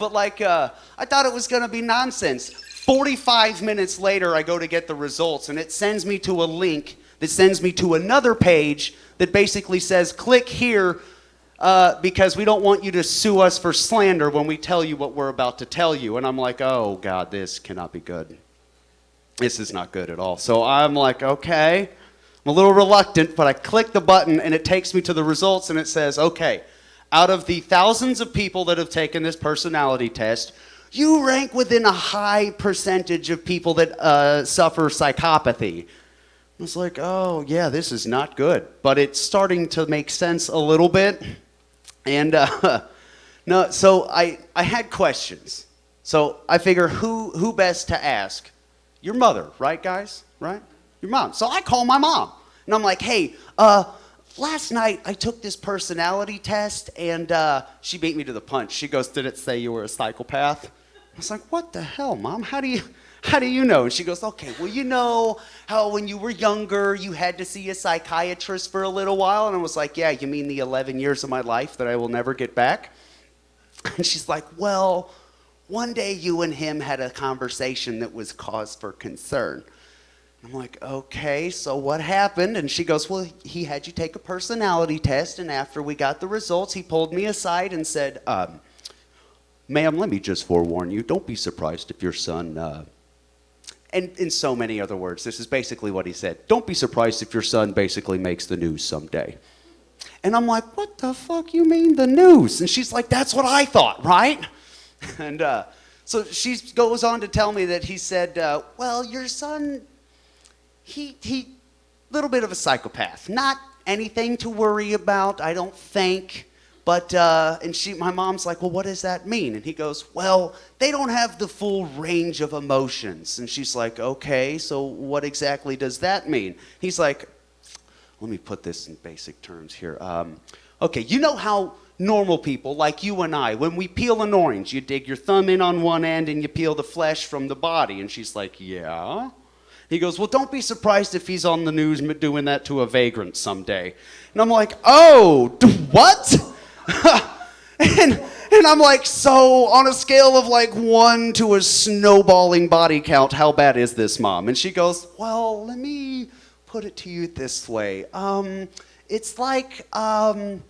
But I thought it was gonna be nonsense. 45 minutes later, I go to get the results, and it sends me to a link that sends me to another page that basically says, click here because we don't want you to sue us for slander when we tell you what we're about to tell you. And I'm like, oh God, this cannot be good. This is not good at all. So I'm like, okay. I'm a little reluctant, but I click the button and it takes me to the results and it says, okay, out of the thousands of people that have taken this personality test, you rank within a high percentage of people that suffer psychopathy. I was like, oh yeah, this is not good. But it's starting to make sense a little bit. And no, so I had questions. So I figure who best to ask? Your mother, right guys? Right? Your mom. So I call my mom. And I'm like, hey, last night I took this personality test and she beat me to the punch. She goes, did it say you were a psychopath? I was like, what the hell, Mom? How do you know? And she goes, okay, well, you know how when you were younger, you had to see a psychiatrist for a little while? And I was like, yeah, you mean the 11 years of my life that I will never get back? And she's like, well, one day you and him had a conversation that was cause for concern. I'm like, okay, so what happened? And she goes, well, he had you take a personality test, and after we got the results, he pulled me aside and said, ma'am, let me just forewarn you, don't be surprised if your son, and in so many other words, this is basically what he said, don't be surprised if your son basically makes the news someday. And I'm like, what the fuck you mean the news? And she's like, that's what I thought, right? And so she goes on to tell me that he said, well, your son, he little bit of a psychopath. Not anything to worry about, I don't think. But, and my mom's like, well, what does that mean? And he goes, well, they don't have the full range of emotions. And she's like, okay, so what exactly does that mean? He's like, let me put this in basic terms here. Okay, you know how normal people, like you and I, when we peel an orange, you dig your thumb in on one end and you peel the flesh from the body. And she's like, yeah. He goes, well, don't be surprised if he's on the news doing that to a vagrant someday. And I'm like, oh, what? and I'm like, so on a scale of like 1 to a snowballing body count, how bad is this, Mom? And she goes, well, let me put it to you this way. It's like, oh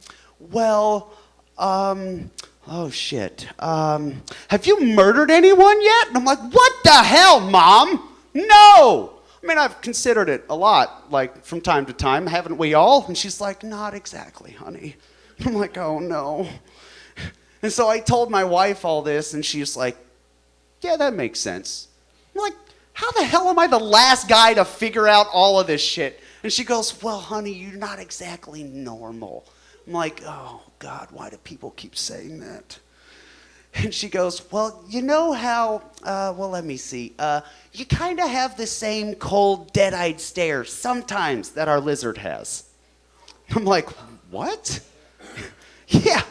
shit. Have you murdered anyone yet? And I'm like, what the hell, Mom? No. I mean, I've considered it a lot, like from time to time, haven't we all? And she's like, not exactly, honey. I'm like, oh no. And so I told my wife all this, and she's like, yeah, that makes sense. I'm like, how the hell am I the last guy to figure out all of this shit? And she goes, well, honey, you're not exactly normal. I'm like, oh God, why do people keep saying that? And she goes, well, you know how, well, let me see. You kind of have the same cold, dead-eyed stare sometimes that our lizard has. I'm like, what? Yeah.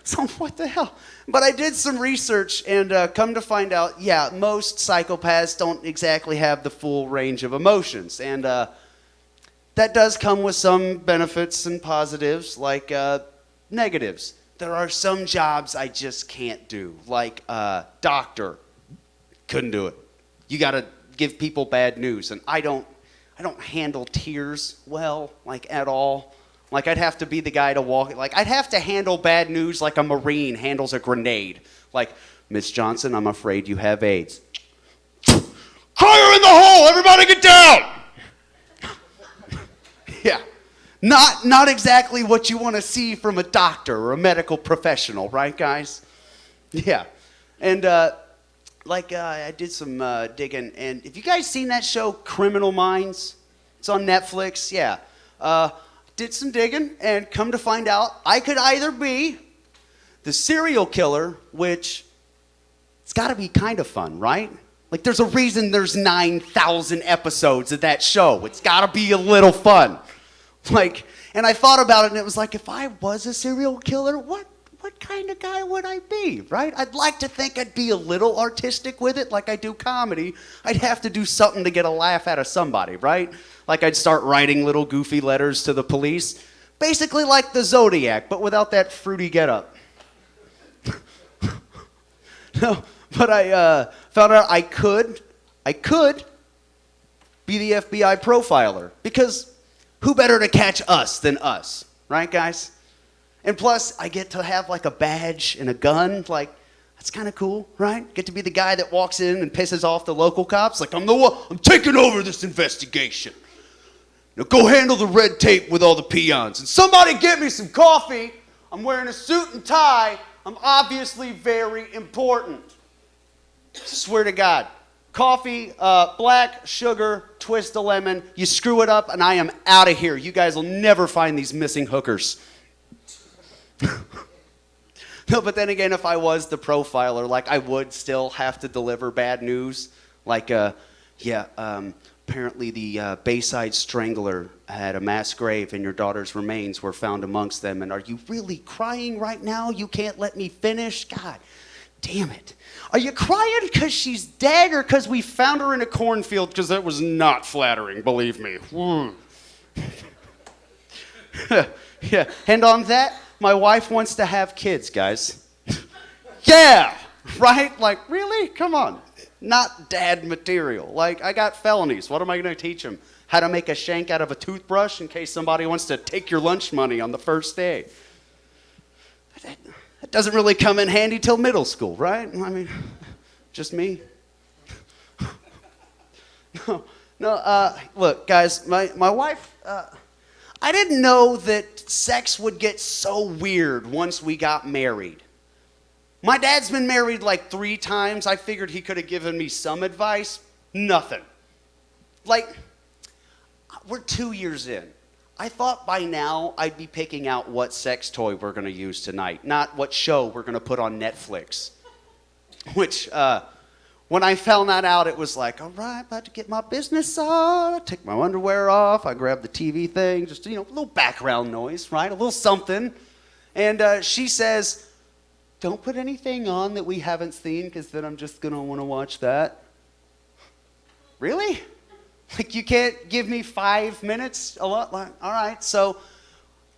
So what the hell? But I did some research and come to find out, yeah, most psychopaths don't exactly have the full range of emotions. And that does come with some benefits and positives, like negatives. There are some jobs I just can't do, like doctor. Couldn't do it. You got to give people bad news, and I don't handle tears well, like at all. Like I'd have to be the guy to walk. Like I'd have to handle bad news like a Marine handles a grenade. Like, Miss Johnson, I'm afraid you have AIDS. Fire in the hole! Everybody get down! Yeah. Not exactly what you want to see from a doctor or a medical professional, right, guys? Yeah. And I did some digging, and have you guys seen that show, Criminal Minds? It's on Netflix. Yeah. Did some digging, and come to find out, I could either be the serial killer, which it's got to be kind of fun, right? Like, there's a reason there's 9,000 episodes of that show. It's got to be a little fun. Like, and I thought about it, and it was like, if I was a serial killer, what kind of guy would I be, right? I'd like to think I'd be a little artistic with it, like I do comedy. I'd have to do something to get a laugh out of somebody, right? Like I'd start writing little goofy letters to the police, basically like the Zodiac, but without that fruity getup. But I found out I could be the FBI profiler, because who better to catch us than us, right, guys? And plus, I get to have like a badge and a gun. Like, that's kind of cool, right? Get to be the guy that walks in and pisses off the local cops. Like, I'm the one, I'm taking over this investigation. Now go handle the red tape with all the peons. And somebody get me some coffee. I'm wearing a suit and tie. I'm obviously very important. Swear to God. Coffee, black, sugar, twist a lemon. You screw it up and I am out of here. You guys will never find these missing hookers. No, but then again, if I was the profiler, like, I would still have to deliver bad news. Like, apparently the Bayside Strangler had a mass grave and your daughter's remains were found amongst them. And are you really crying right now? You can't let me finish? God damn it. Are you crying because she's dead or because we found her in a cornfield? Because that was not flattering, believe me. Yeah, and on that, my wife wants to have kids, guys. Yeah, right? Like, really? Come on. Not dad material. Like, I got felonies. What am I going to teach them? How to make a shank out of a toothbrush in case somebody wants to take your lunch money on the first day. That doesn't really come in handy till middle school, right? I mean, just me. No, look, guys, my wife, I didn't know that sex would get so weird once we got married. My dad's been married like 3 times. I figured he could have given me some advice. Nothing. Like, we're 2 years in. I thought by now I'd be picking out what sex toy we're going to use tonight, not what show we're going to put on Netflix. Which, when I found that out, it was like, all right, about to get my business on. I take my underwear off. I grab the TV thing, just, a little background noise, right? A little something. And she says, don't put anything on that we haven't seen, because then I'm just going to want to watch that. Really? Like, you can't give me 5 minutes? A lot? Like, all right, so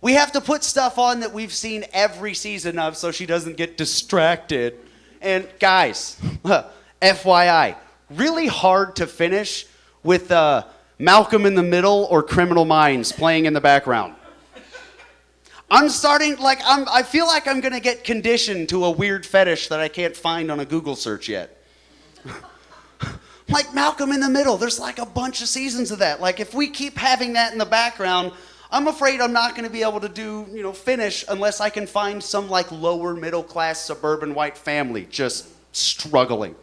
we have to put stuff on that we've seen every season of so she doesn't get distracted. And guys, FYI, really hard to finish with Malcolm in the Middle or Criminal Minds playing in the background. I feel like I'm going to get conditioned to a weird fetish that I can't find on a Google search yet. Like Malcolm in the Middle, there's like a bunch of seasons of that. Like, if we keep having that in the background, I'm afraid I'm not going to be able to do, finish unless I can find some like lower middle class suburban white family just struggling.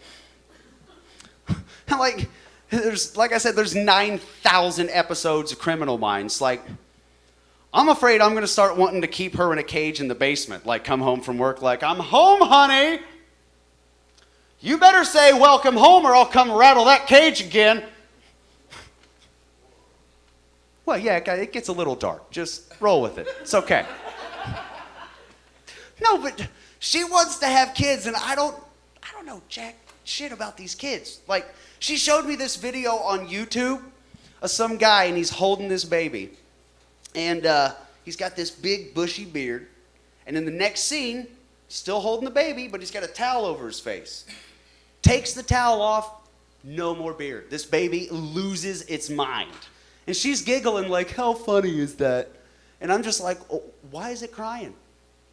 Like I said, there's 9,000 episodes of Criminal Minds. Like, I'm afraid I'm going to start wanting to keep her in a cage in the basement. Like, come home from work, like, I'm home, honey. You better say welcome home or I'll come rattle that cage again. Well, yeah, it gets a little dark. Just roll with it. It's okay. No, but she wants to have kids, and I don't know jack shit about these kids. Like, she showed me this video on YouTube of some guy, and he's holding this baby. And he's got this big bushy beard. And in the next scene, still holding the baby, but he's got a towel over his face. Takes the towel off, no more beard. This baby loses its mind. And she's giggling like, how funny is that? And I'm just like, oh, why is it crying?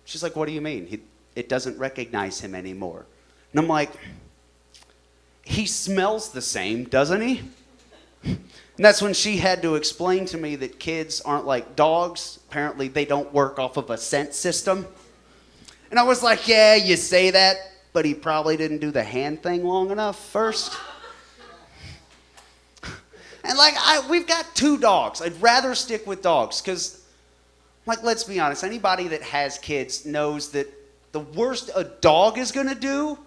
She's like, what do you mean? It doesn't recognize him anymore. And I'm like, he smells the same, doesn't he? And that's when she had to explain to me that kids aren't like dogs. Apparently, they don't work off of a scent system. And I was like, yeah, you say that, but he probably didn't do the hand thing long enough first. And like, we've got 2 dogs. I'd rather stick with dogs because, like, let's be honest, anybody that has kids knows that the worst a dog is going to do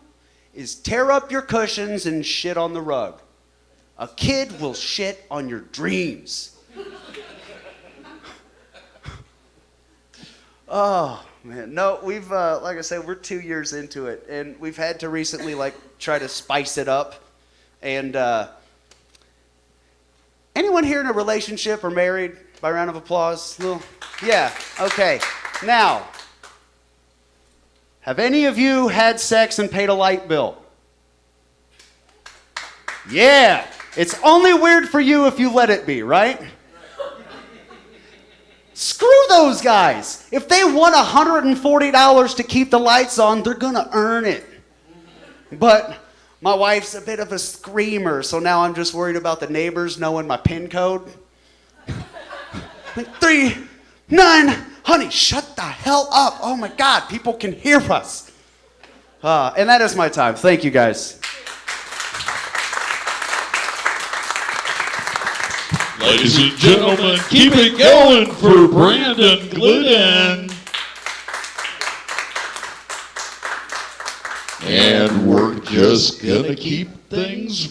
is tear up your cushions and shit on the rug. A kid will shit on your dreams. Oh, man. No, we've, like I said, we're 2 years into it, and we've had to recently, like, try to spice it up. And anyone here in a relationship or married? By round of applause? Yeah, okay. Now, Have any of you had sex and paid a light bill? Yeah. It's only weird for you if you let it be, right? Screw those guys. If they want $140 to keep the lights on, they're gonna earn it. But my wife's a bit of a screamer, so now I'm just worried about the neighbors knowing my PIN code. 39, honey, shut the hell up. Oh my God, people can hear us. And that is my time. Thank you guys. Ladies and gentlemen, keep it going for Brandon Glidden. And we're just gonna keep things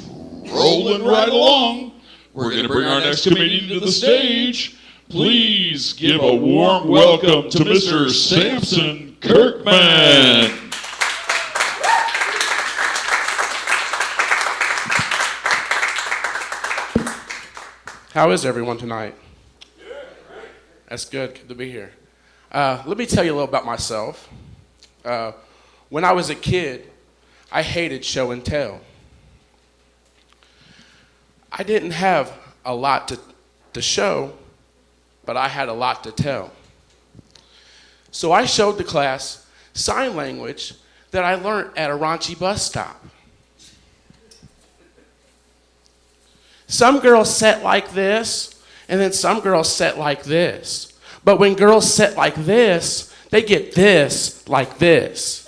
rolling right along. We're gonna bring our next comedian to the stage. Please give a warm welcome to Mr. Samson Kirkman. How is everyone tonight? That's good. Good to be here. Let me tell you a little about myself. When I was a kid, I hated show and tell. I didn't have a lot to show, but I had a lot to tell. So I showed the class sign language that I learned at a raunchy bus stop. Some girls sit like this, and then some girls sit like this. But when girls sit like this, they get this like this.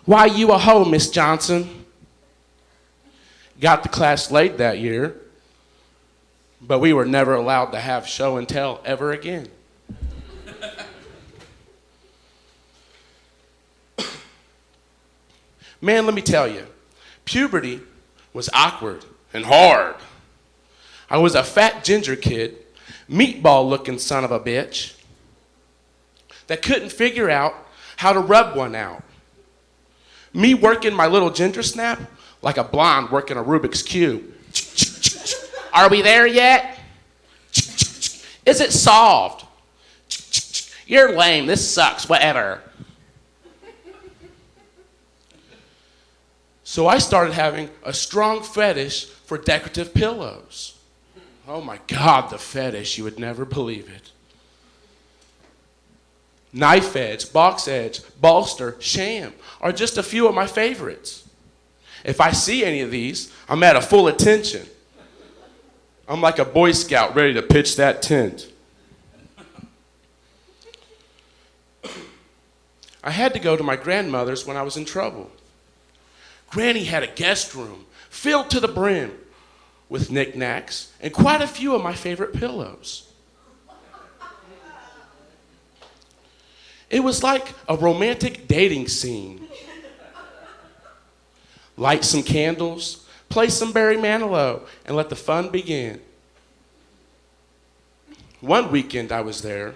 Why you a hoe, Miss Johnson? Got the class late that year, but we were never allowed to have show and tell ever again. Man, let me tell you. Puberty was awkward and hard. I was a fat ginger kid, meatball-looking son of a bitch, that couldn't figure out how to rub one out. Me working my little ginger snap like a blonde working a Rubik's Cube. Are we there yet? Is it solved? You're lame, this sucks, whatever. So I started having a strong fetish for decorative pillows. Oh my God, the fetish, you would never believe it. Knife edge, box edge, bolster, sham are just a few of my favorites. If I see any of these, I'm at a full attention. I'm like a Boy Scout ready to pitch that tent. I had to go to my grandmother's when I was in trouble. Granny had a guest room filled to the brim with knickknacks and quite a few of my favorite pillows. It was like a romantic dating scene. Light some candles, play some Barry Manilow, and let the fun begin. One weekend I was there,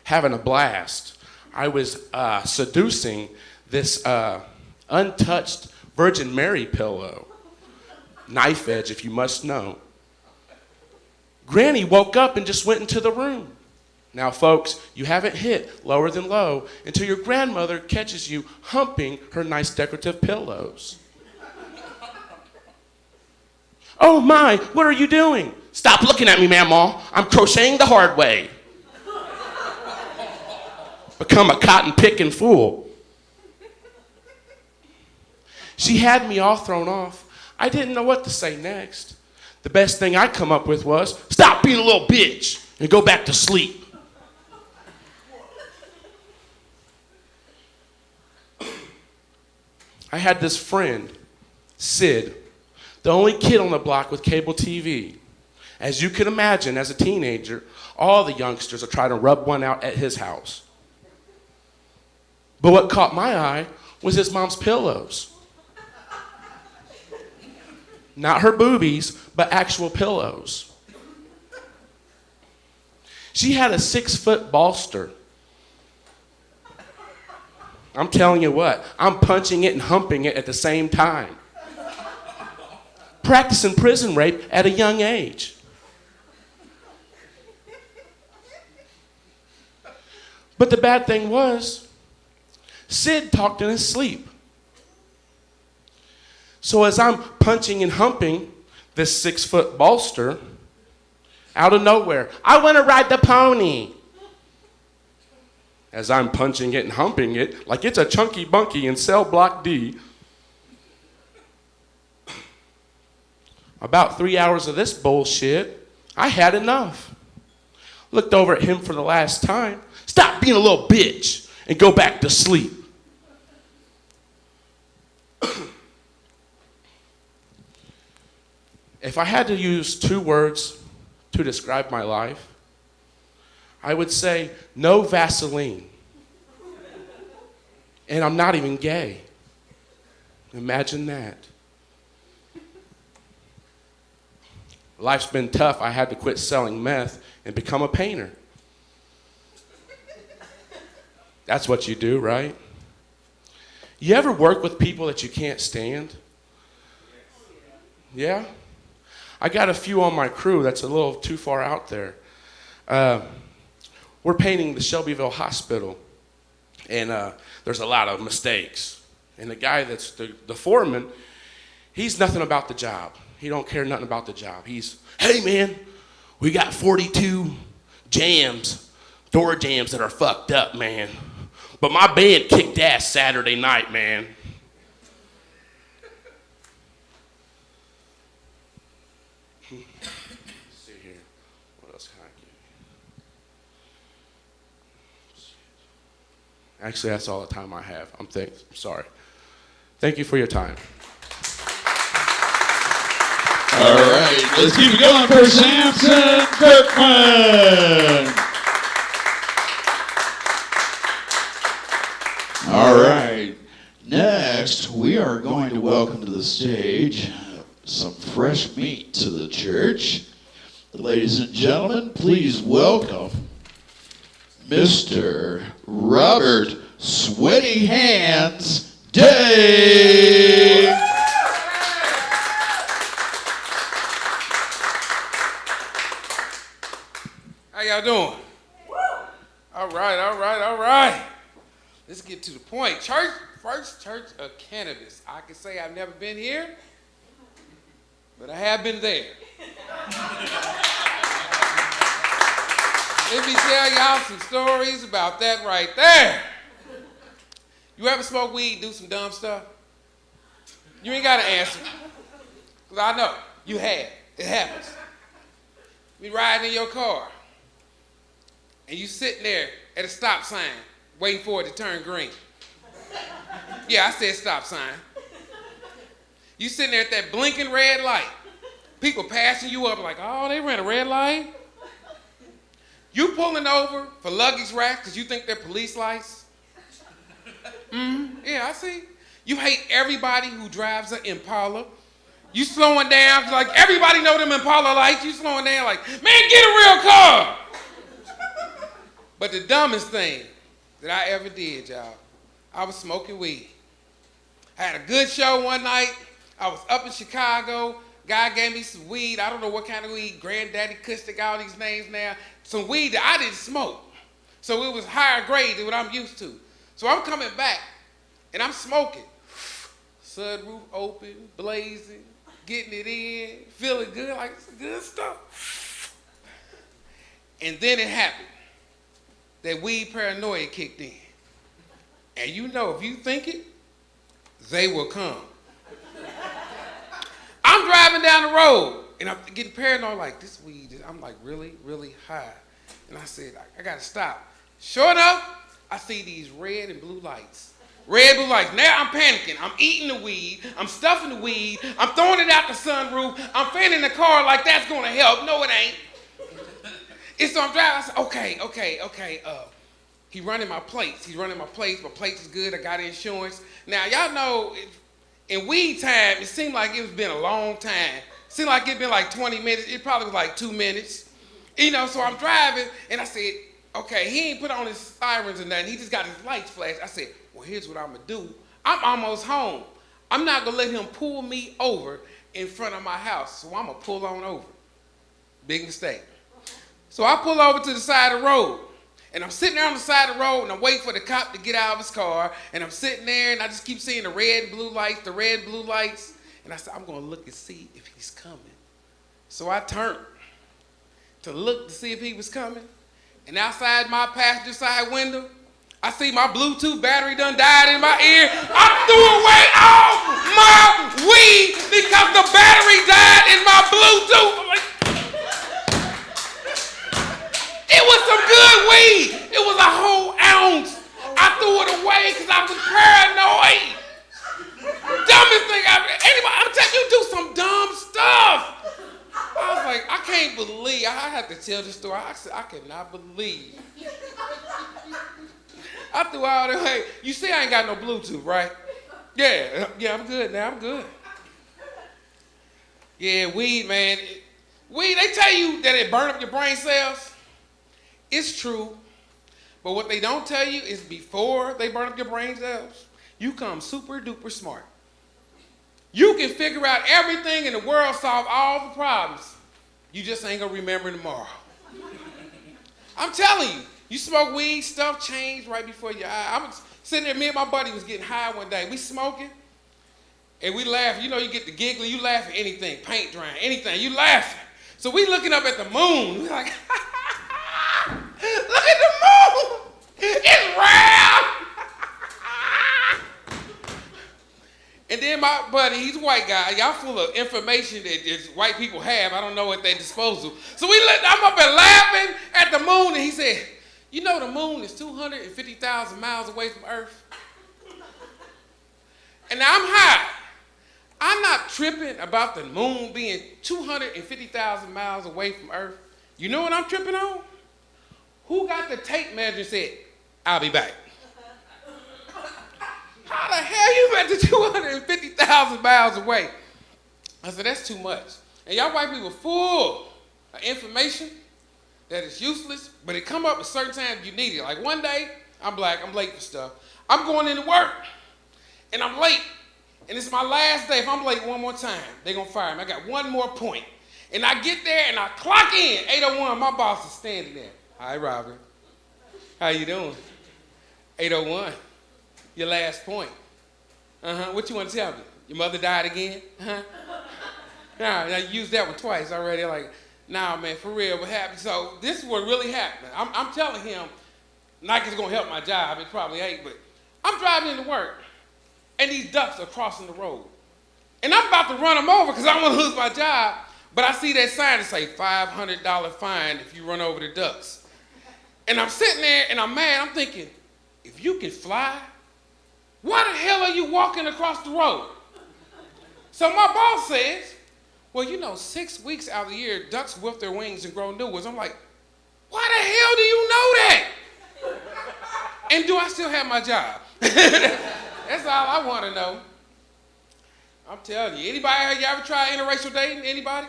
having a blast. I was seducing this untouched Virgin Mary pillow. Knife edge, if you must know. Granny woke up and just went into the room. Now, folks, you haven't hit lower than low until your grandmother catches you humping her nice decorative pillows. Oh my, what are you doing? Stop looking at me, Mamaw. I'm crocheting the hard way. Become a cotton picking fool. She had me all thrown off. I didn't know what to say next. The best thing I come up with was, stop being a little bitch and go back to sleep. I had this friend, Sid, the only kid on the block with cable TV. As you can imagine, as a teenager, all the youngsters are trying to rub one out at his house. But what caught my eye was his mom's pillows. Not her boobies, but actual pillows. She had a 6-foot bolster. I'm telling you what, I'm punching it and humping it at the same time. Practicing prison rape at a young age. But the bad thing was, Sid talked in his sleep. So as I'm punching and humping this 6-foot bolster, out of nowhere, I want to ride the pony. As I'm punching it and humping it like it's a chunky bunky in cell block D. About 3 hours of this bullshit, I had enough. Looked over at him for the last time. Stop being a little bitch and go back to sleep. If I had to use 2 words to describe my life, I would say no Vaseline. And I'm not even gay. Imagine that. Life's been tough. I had to quit selling meth and become a painter. That's what you do, right? You ever work with people that you can't stand? Yeah? I got a few on my crew that's a little too far out there. We're painting the Shelbyville Hospital, and there's a lot of mistakes. And the guy that's the foreman, he's nothing about the job. He don't care nothing about the job. He's, hey man, we got 42 jams, door jams that are fucked up, man. But my band kicked ass Saturday night, man. Let's see here. What else can I give you? Actually, that's all the time I have. I'm sorry. Thank you for your time. All right, let's keep it going for Samson Kirkman. All right, next we are going to welcome to the stage some fresh meat to the church. Ladies and gentlemen, please welcome Mr. Robert Sweaty Hands Day. How y'all doing? All right. Let's get to the point. First church of cannabis. I can say I've never been here, but I have been there. Let me tell y'all some stories about that right there. You ever smoke weed and do some dumb stuff? You ain't got to answer. Because I know. You have. It happens. You be riding in your car, and you sitting there at a stop sign waiting for it to turn green. Yeah, I said stop sign. You sitting there at that blinking red light. People passing you up like, oh, they ran a red light. You pulling over for luggage racks because you think they're police lights. Yeah, I see. You hate everybody who drives an Impala. You slowing down like everybody know them Impala lights. You slowing down like, man, get a real car. But the dumbest thing that I ever did, y'all, I was smoking weed. I had a good show one night. I was up in Chicago. Guy gave me some weed. I don't know what kind of weed. Granddaddy Kush, they got all these names now. Some weed that I didn't smoke. So it was higher grade than what I'm used to. So I'm coming back, and I'm smoking. Sunroof open, blazing, getting it in, feeling good, like it's good stuff. And then it happened. That weed paranoia kicked in. And you know, if you think it, they will come. I'm driving down the road, and I'm getting paranoid, like, this weed, I'm like really, really high. And I said, I gotta stop. Sure enough, I see these red and blue lights. Red, blue lights. Now I'm panicking. I'm eating the weed. I'm stuffing the weed. I'm throwing it out the sunroof. I'm fanning the car like that's gonna help. No, it ain't. And so I'm driving. I said, okay. He running my plates. He's running my plates. My plates is good. I got insurance. Now, y'all know, in weed time, it seemed like it's been a long time. It seemed like it been like 20 minutes. It probably was like 2 minutes. You know, so I'm driving, and I said, okay, he ain't put on his sirens or nothing. He just got his lights flashed. I said, well, here's what I'm going to do. I'm almost home. I'm not going to let him pull me over in front of my house, so I'm going to pull on over. Big mistake. So I pull over to the side of the road, And I'm sitting there on the side of the road, and I'm waiting for the cop to get out of his car. And I'm sitting there, and I just keep seeing the red and blue lights, the red and blue lights. And I said, I'm going to look and see if he's coming. So I turned to look to see if he was coming. And outside my passenger side window, I see my Bluetooth battery done died in my ear. I threw away all my weed because the battery died in my Bluetooth. I'm like, it was some good weed. It was a whole ounce. I threw it away because I was paranoid. Dumbest thing anybody, I'm telling you, do some dumb stuff. I was like, I can't believe, I had to tell this story. I said, I cannot believe. I threw all that away. You see I ain't got no Bluetooth, right? Yeah, I'm good now, I'm good. Yeah, weed, man. Weed, they tell you that it burn up your brain cells. It's true. But what they don't tell you is before they burn up your brain cells, you come super duper smart. You can figure out everything in the world, solve all the problems. You just ain't gonna remember tomorrow. I'm telling you, you smoke weed, stuff changed right before your eyes. I was sitting there, me and my buddy was getting high one day. We smoking, and we laughing. You know, you get the giggling, you laugh at anything, paint drying, anything, you laughing. So we looking up at the moon. We like, look at the moon. It's round. And then my buddy, he's a white guy. Y'all full of information that white people have. I don't know at their disposal. So I'm up there laughing at the moon, and he said, you know the moon is 250,000 miles away from Earth? And now I'm high. I'm not tripping about the moon being 250,000 miles away from Earth. You know what I'm tripping on? Who got the tape measure and said, I'll be back? How the hell you at the 250,000 miles away? I said, that's too much. And y'all white people full of information that is useless, but it come up at certain times you need it. Like one day, I'm black, I'm late for stuff. I'm going into work, and I'm late. And it's my last day. If I'm late one more time, they're going to fire me. I got one more point. And I get there, and I clock in. 8:01, my boss is standing there. Hi, Robert. How you doing? 8:01. Your last point. What you want to tell me? Your mother died again? Nah, you used that one twice already. Like, nah, man, for real, what happened? So this is what really happened. I'm telling him, Nike's gonna help my job. It probably ain't, but I'm driving into work, and these ducks are crossing the road, and I'm about to run them over because I don't want to lose my job. But I see that sign that say $500 fine if you run over the ducks, and I'm sitting there and I'm mad. I'm thinking, if you can fly, why the hell are you walking across the road? So my boss says, well, you know, 6 weeks out of the year, ducks whip their wings and grow new ones. I'm like, why the hell do you know that? And do I still have my job? That's all I want to know. I'm telling you, anybody, you ever tried interracial dating? Anybody?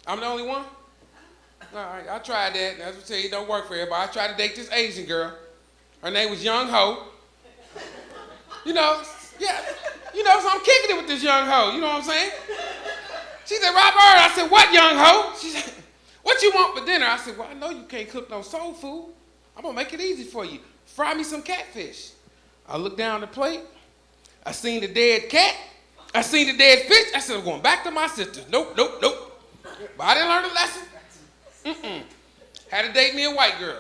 I'm the only one? All right, I tried that. That's what I tell you, it don't work for everybody. I tried to date this Asian girl. Her name was Young Ho. You know, yeah, you know, so I'm kicking it with this young hoe, you know what I'm saying? She said, Robert, I said, what, young hoe? She said, what you want for dinner? I said, well, I know you can't cook no soul food. I'm gonna make it easy for you. Fry me some catfish. I looked down the plate. I seen the dead cat. I seen the dead fish. I said, I'm going back to my sisters. Nope. But I didn't learn a lesson. Had to date me a white girl.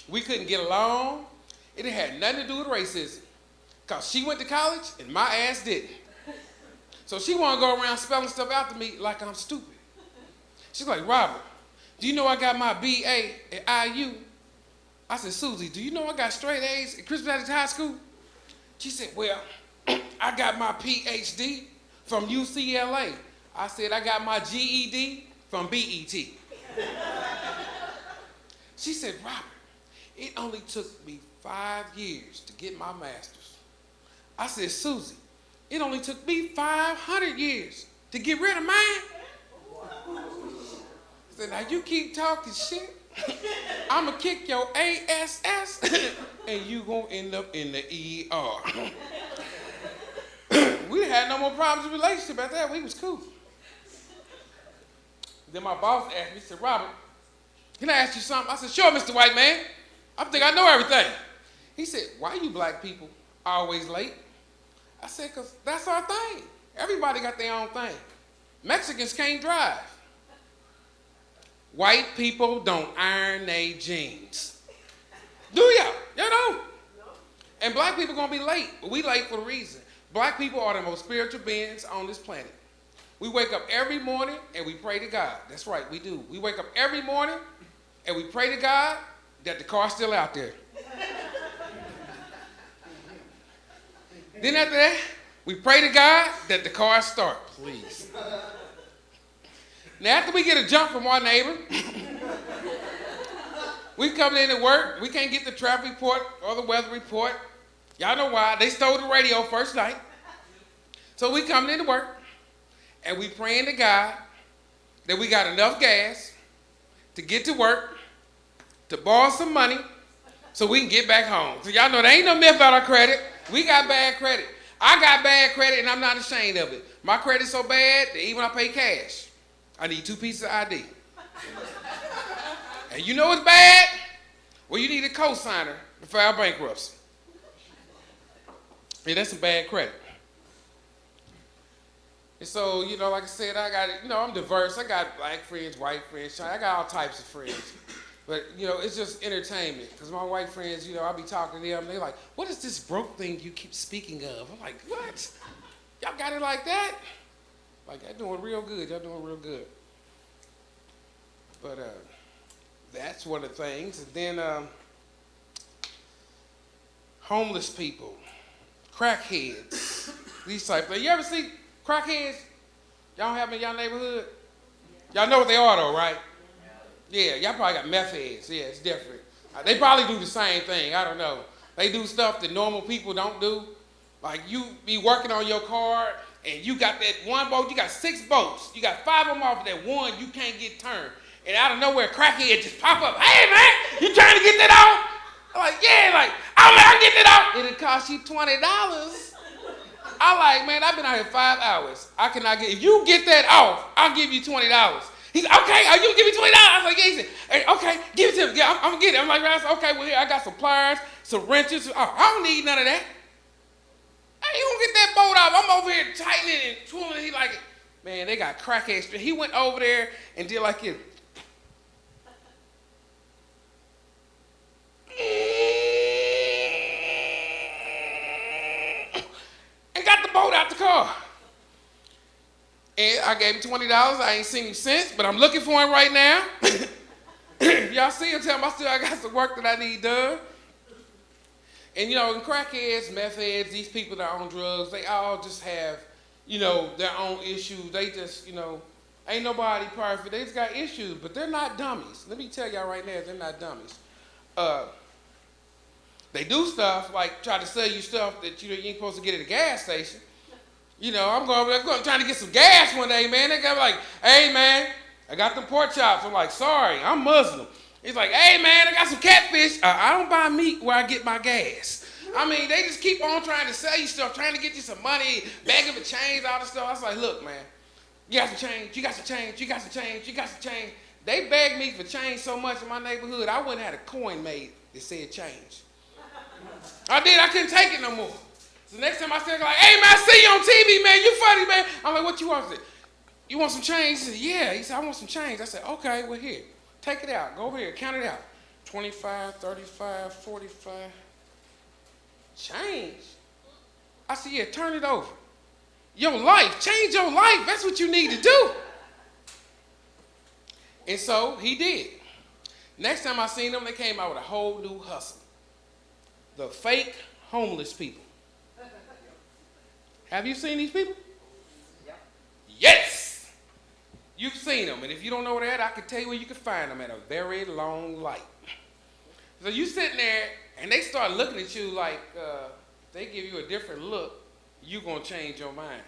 We couldn't get along. It had nothing to do with racism. Because she went to college and my ass didn't. So she want to go around spelling stuff out to me like I'm stupid. She's like, Robert, do you know I got my BA at IU? I said, Susie, do you know I got straight A's at Crispus Attucks High School? She said, well, I got my PhD from UCLA. I said, I got my GED from BET. She said, Robert, it only took me 5 years to get my master's. I said, Susie, it only took me 500 years to get rid of mine. I said, now you keep talking shit, I'm going to kick your ASS and you going to end up in the ER. We didn't have no more problems in relationship after that. We was cool. Then my boss asked me, he said, Robert, can I ask you something? I said, sure, Mr. White Man. I think I know everything. He said, why you black people always late? I said, because that's our thing. Everybody got their own thing. Mexicans can't drive. White people don't iron their jeans. Do y'all? Y'all don't. And black people gonna be late, but we late for a reason. Black people are the most spiritual beings on this planet. We wake up every morning and we pray to God. That's right, we do. We wake up every morning and we pray to God that the car's still out there. Then after that, we pray to God that the car start, please. Now after we get a jump from our neighbor, we come in to work, we can't get the traffic report or the weather report. Y'all know why, they stole the radio first night. So we come in to work and we praying to God that we got enough gas to get to work, to borrow some money so we can get back home. So y'all know there ain't no myth about our credit. We got bad credit. I got bad credit and I'm not ashamed of it. My credit's so bad that even when I pay cash, I need 2 pieces of ID. And you know it's bad? Well, you need a cosigner to file bankruptcy. Yeah, that's some bad credit. And so, you know, like I said, I got, you know, I'm diverse. I got black friends, white friends, I got all types of friends. But, you know, it's just entertainment. Because my white friends, you know, I be talking to them, they're like, what is this broke thing you keep speaking of? I'm like, what? Y'all got it like that? Like, y'all doing real good. Y'all doing real good. But that's one of the things. And then homeless people, crackheads, these type of things. You ever see crackheads? Y'all have them in y'all neighborhood? Y'all know what they are though, right? Yeah, y'all probably got meth heads. Yeah, it's different. They probably do the same thing. I don't know. They do stuff that normal people don't do. Like you be working on your car and you got that one boat, you got 6 boats. You got 5 of them off of that one, you can't get turned. And out of nowhere, crackhead just pop up. Hey man, you trying to get that off? I'm like, yeah, like, I'll get that off. It'll cost you $20. I like, man, I've been out here 5 hours. I cannot get, if you get that off, I'll give you $20. He's like, okay, you give me $20. I was like, yeah. He said, hey, okay, give it to me. Yeah, I'm gonna get it. I'm like, okay, well here, I got some pliers, some wrenches. Oh, I don't need none of that. Hey, you gonna get that boat off? I'm over here tightening and twirling. He like, man, they got crackheads. He went over there and did like this. And got the boat out the car. And I gave him $20. I ain't seen him since, but I'm looking for him right now. Y'all see him, tell him I got some work that I need done. And you know, crackheads, meth heads, these people that are on drugs, they all just have, you know, their own issues. They just, you know, ain't nobody perfect. They just got issues, but they're not dummies. Let me tell y'all right now, they're not dummies. They do stuff like try to sell you stuff that you ain't supposed to get at a gas station. You know, I'm trying to get some gas one day, man. They got like, hey man, I got them pork chops. I'm like, sorry, I'm Muslim. He's like, hey man, I got some catfish. I don't buy meat where I get my gas. I mean, they just keep on trying to sell you stuff, trying to get you some money, begging for change, all this stuff. I was like, look, man, you got some change, you got some change, you got some change, you got some change. They begged me for change so much in my neighborhood, I wouldn't have had a coin made that said change. I couldn't take it no more. So next time I said, like, hey man, I see you on TV, man, you funny, man. I'm like, what you want? I said, you want some change? He said, yeah. He said, I want some change. I said, okay, well here, take it out. Go over here, count it out. 25, 35, 45. Change? I said, yeah, turn it over. Your life, change your life. That's what you need to do. And so he did. Next time I seen them, they came out with a whole new hustle. The fake homeless people. Have you seen these people? Yep. Yes! You've seen them, and if you don't know that, I can tell you where you can find them at a very long light. So you sitting there, and they start looking at you like they give you a different look, you're going to change your mind.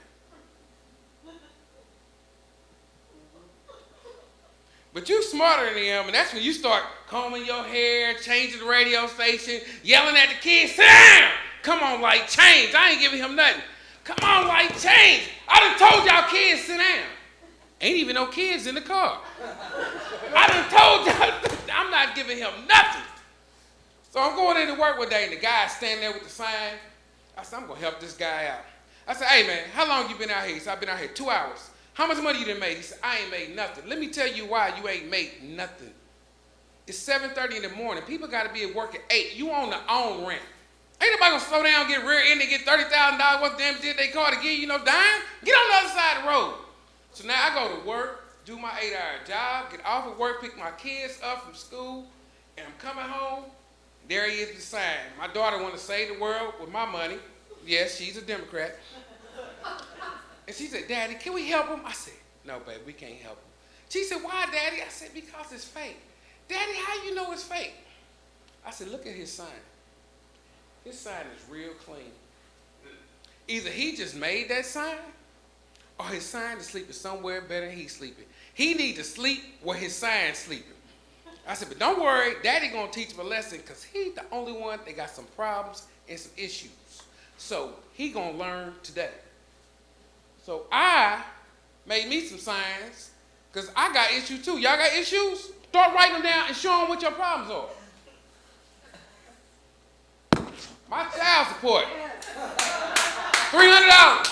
But you smarter than them, and that's when you start combing your hair, changing the radio station, yelling at the kids, sit down! Come on, like, change. I ain't giving him nothing. Come on, like, change. I done told y'all kids, sit down. Ain't even no kids in the car. I done told y'all, I'm not giving him nothing. So I'm going into work one day, and the guy's standing there with the sign. I said, I'm going to help this guy out. I said, hey, man, how long you been out here? He said, I've been out here 2 hours. How much money you done made? He said, I ain't made nothing. Let me tell you why you ain't made nothing. It's 7:30 in the morning. People got to be at work at 8. You on the own rent. Ain't nobody going to slow down, get rear end, and get $30,000 worth of damage did they car to give you no dime? Get on the other side of the road. So now I go to work, do my 8-hour job, get off of work, pick my kids up from school, and I'm coming home. There he is, the sign. My daughter want to save the world with my money. Yes, she's a Democrat. And she said, Daddy, can we help him? I said, no, baby, we can't help him. She said, why, Daddy? I said, because it's fake. Daddy, how you know it's fake? I said, look at his sign. His sign is real clean. Either he just made that sign, or his sign is sleeping somewhere better than he's sleeping. He need to sleep where his sign's sleeping. I said, but don't worry, Daddy gonna teach him a lesson because he's the only one that got some problems and some issues. So he gonna learn today. So I made me some signs because I got issues too. Y'all got issues? Start writing them down and show them what your problems are. My child support, $300.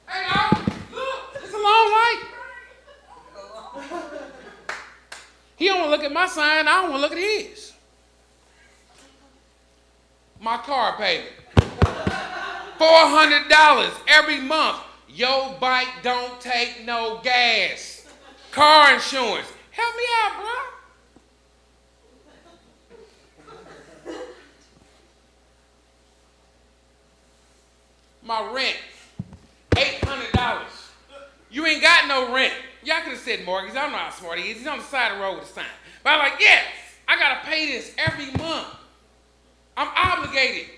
Hey, y'all, look, it's a long light. He don't want to look at my sign, I don't want to look at his. My car payment, $400 every month. Your bike don't take no gas. Car insurance, help me out, bro. My rent, $800. You ain't got no rent. Y'all could have said mortgage. I don't know how smart he is. He's on the side of the road with a sign. But I'm like, yes, I got to pay this every month. I'm obligated.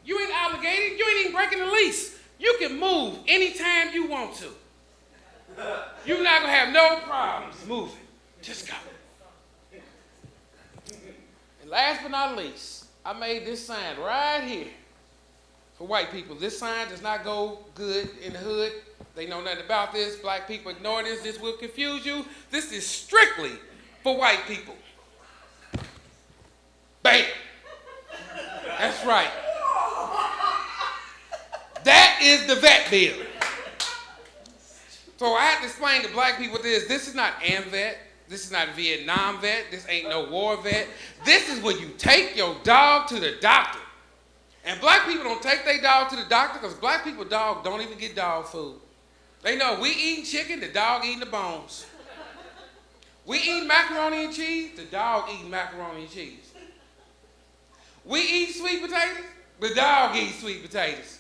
You ain't obligated. You ain't even breaking the lease. You can move anytime you want to. You're not going to have no problems moving. Just go. And last but not least, I made this sign right here. For white people, this sign does not go good in the hood. They know nothing about this. Black people ignore this. This will confuse you. This is strictly for white people. Bam. That's right. That is the vet bill. So I had to explain to black people this. This is not AMVET. This is not Vietnam vet. This ain't no war vet. This is when you take your dog to the doctor. And black people don't take their dog to the doctor because black people dog don't even get dog food. They know we eating chicken, the dog eating the bones. We eat macaroni and cheese, the dog eating macaroni and cheese. We eat sweet potatoes, the dog eats sweet potatoes.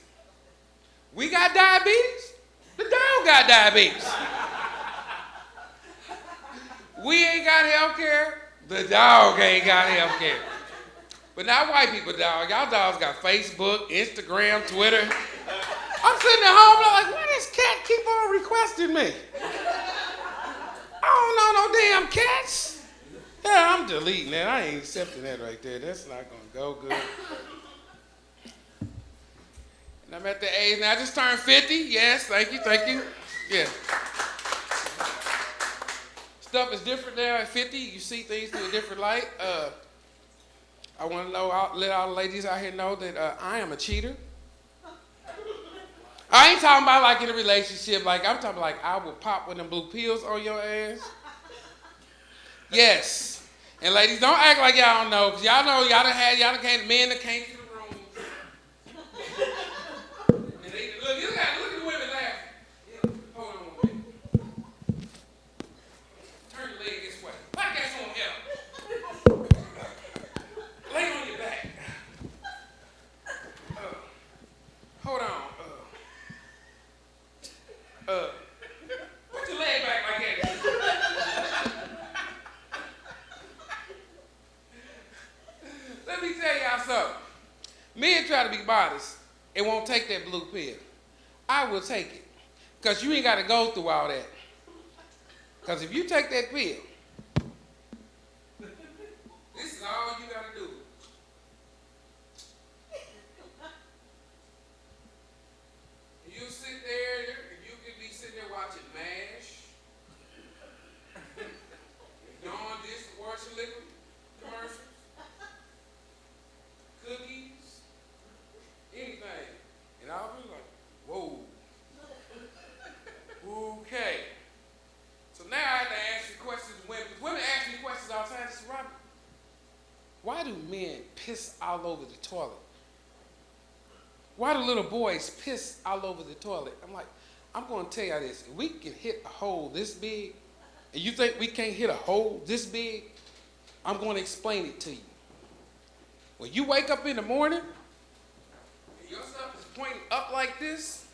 We got diabetes, the dog got diabetes. We ain't got health care, the dog ain't got health care. But not white people, dog. Y'all dogs got Facebook, Instagram, Twitter. I'm sitting at home, I'm like, why does cat keep on requesting me? I don't know no damn cats. Yeah, I'm deleting that. I ain't accepting that right there. That's not gonna go good. And I'm at the age now. I just turned 50. Yes, thank you. Yeah. Stuff is different now at 50. You see things through a different light. I want to let all the ladies out here know that I am a cheater. I ain't talking about like in a relationship. Like I'm talking like I will pop one of them blue pills on your ass. Yes. And ladies, don't act like y'all don't know, because y'all know y'all done came, men that came to the room. And they, look at the women laughing. Yeah, hold on a minute. Turn your leg this way. Why you got someone else? Lay on your back. Hold on. Put your leg back like that. Let me tell y'all something. Men try to be modest and won't take that blue pill. I will take it. Because you ain't got to go through all that. Because if you take that pill, this is all you got to do. You sit there, you could be sitting there watching MASH, Dawn Dish Washing Liquid commercial. piss all over the toilet? Why do little boys piss all over the toilet? I'm like, I'm going to tell you this. If we can hit a hole this big, and you think we can't hit a hole this big, I'm going to explain it to you. When you wake up in the morning, and your stuff is pointing up like this,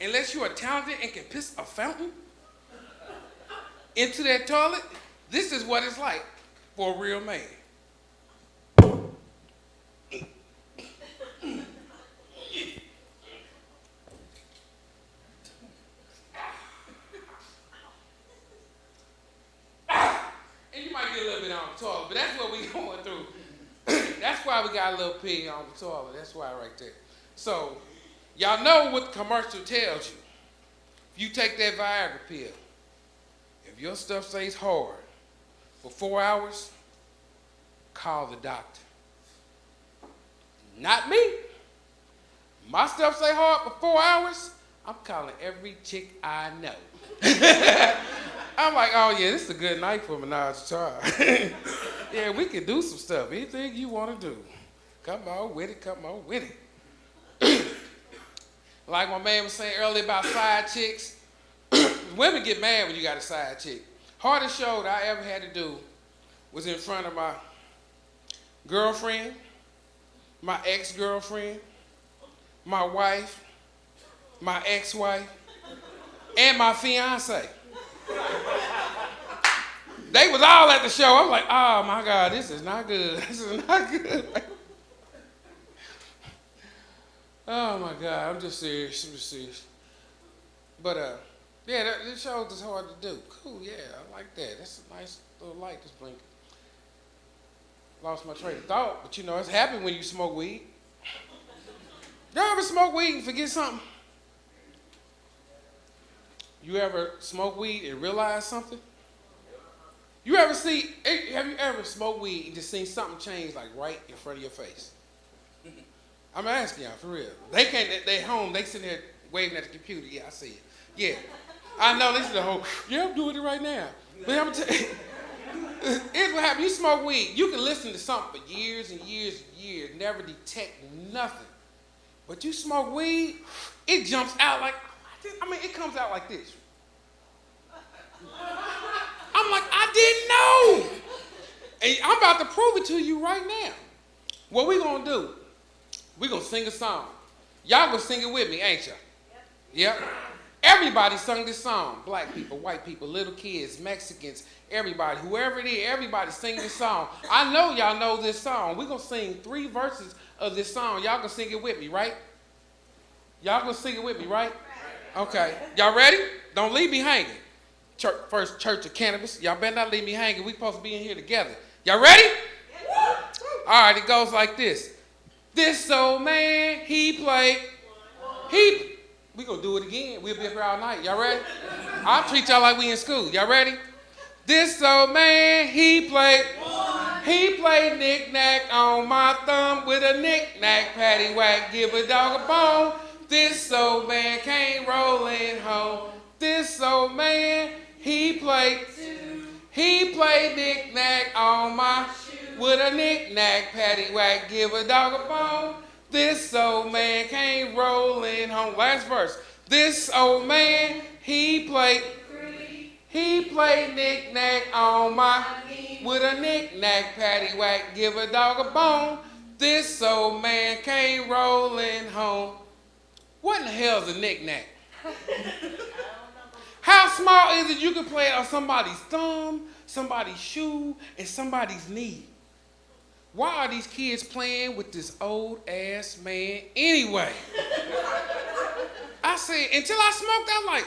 unless you are talented and can piss a fountain into that toilet, this is what it's like for a real man. And you might get a little bit on the toilet, but that's what we're going through. That's why we got a little pig on the toilet. That's why right there. So, y'all know what the commercial tells you. If you take that Viagra pill, if your stuff stays hard for 4 hours, call the doctor. Not me. My stuff stay hard for 4 hours, I'm calling every chick I know. I'm like, oh yeah, this is a good night for Menage a Trois. Yeah, we can do some stuff. Anything you want to do. Come on with it, come on with it. Like my man was saying earlier about side chicks. Women get mad when you got a side chick. Hardest show that I ever had to do was in front of my girlfriend, my ex-girlfriend, my wife, my ex-wife, and my fiance. They was all at the show. I'm like, oh my God, this is not good. This is not good. Oh my God, I'm just serious. I'm just serious. But yeah, this show is hard to do. Cool, yeah, I like that. That's a nice little light that's blinking. Lost my train of thought, but you know, it's happy when you smoke weed. You ever smoke weed and forget something? You ever smoke weed and realize something? You ever have you ever smoked weed and just seen something change like right in front of your face? I'm asking y'all, for real. They home, they sitting there waving at the computer. Yeah, I see it. Yeah. I know this is the whole, yeah, I'm doing it right now. But I'm gonna tell you, here's what happens. You smoke weed, you can listen to something for years and years and years, never detect nothing. But you smoke weed, it jumps out like, it comes out like this. I'm like, I didn't know. And I'm about to prove it to you right now. What we gonna do? We gonna sing a song. Y'all gonna sing it with me, ain't y'all? Yep. Everybody sung this song. Black people, white people, little kids, Mexicans, everybody, whoever it is, everybody sing this song. I know y'all know this song. We're gonna sing 3 verses of this song. Y'all gonna sing it with me, right? Y'all gonna sing it with me, right? Okay. Y'all ready? Don't leave me hanging. First Church of Cannabis. Y'all better not leave me hanging. We supposed to be in here together. Y'all ready? All right, it goes like this. This old man, he played. We gonna do it again. We'll be up here all night. Y'all ready? I'll treat y'all like we in school. Y'all ready? This old man, he played knick-knack on my thumb with a knick-knack, paddywhack, give a dog a bone. This old man came rolling home. This old man, he played knick-knack on my with a knick-knack, paddywhack, give a dog a bone. This old man came rolling home. Last verse. This old man, he played knick-knack on my with a knick-knack, paddywhack, give a dog a bone. This old man came rolling home. What in the hell is a knick-knack? How small is it you can play it on somebody's thumb, somebody's shoe, and somebody's knee? Why are these kids playing with this old ass man anyway? I said, until I smoked, I'm like,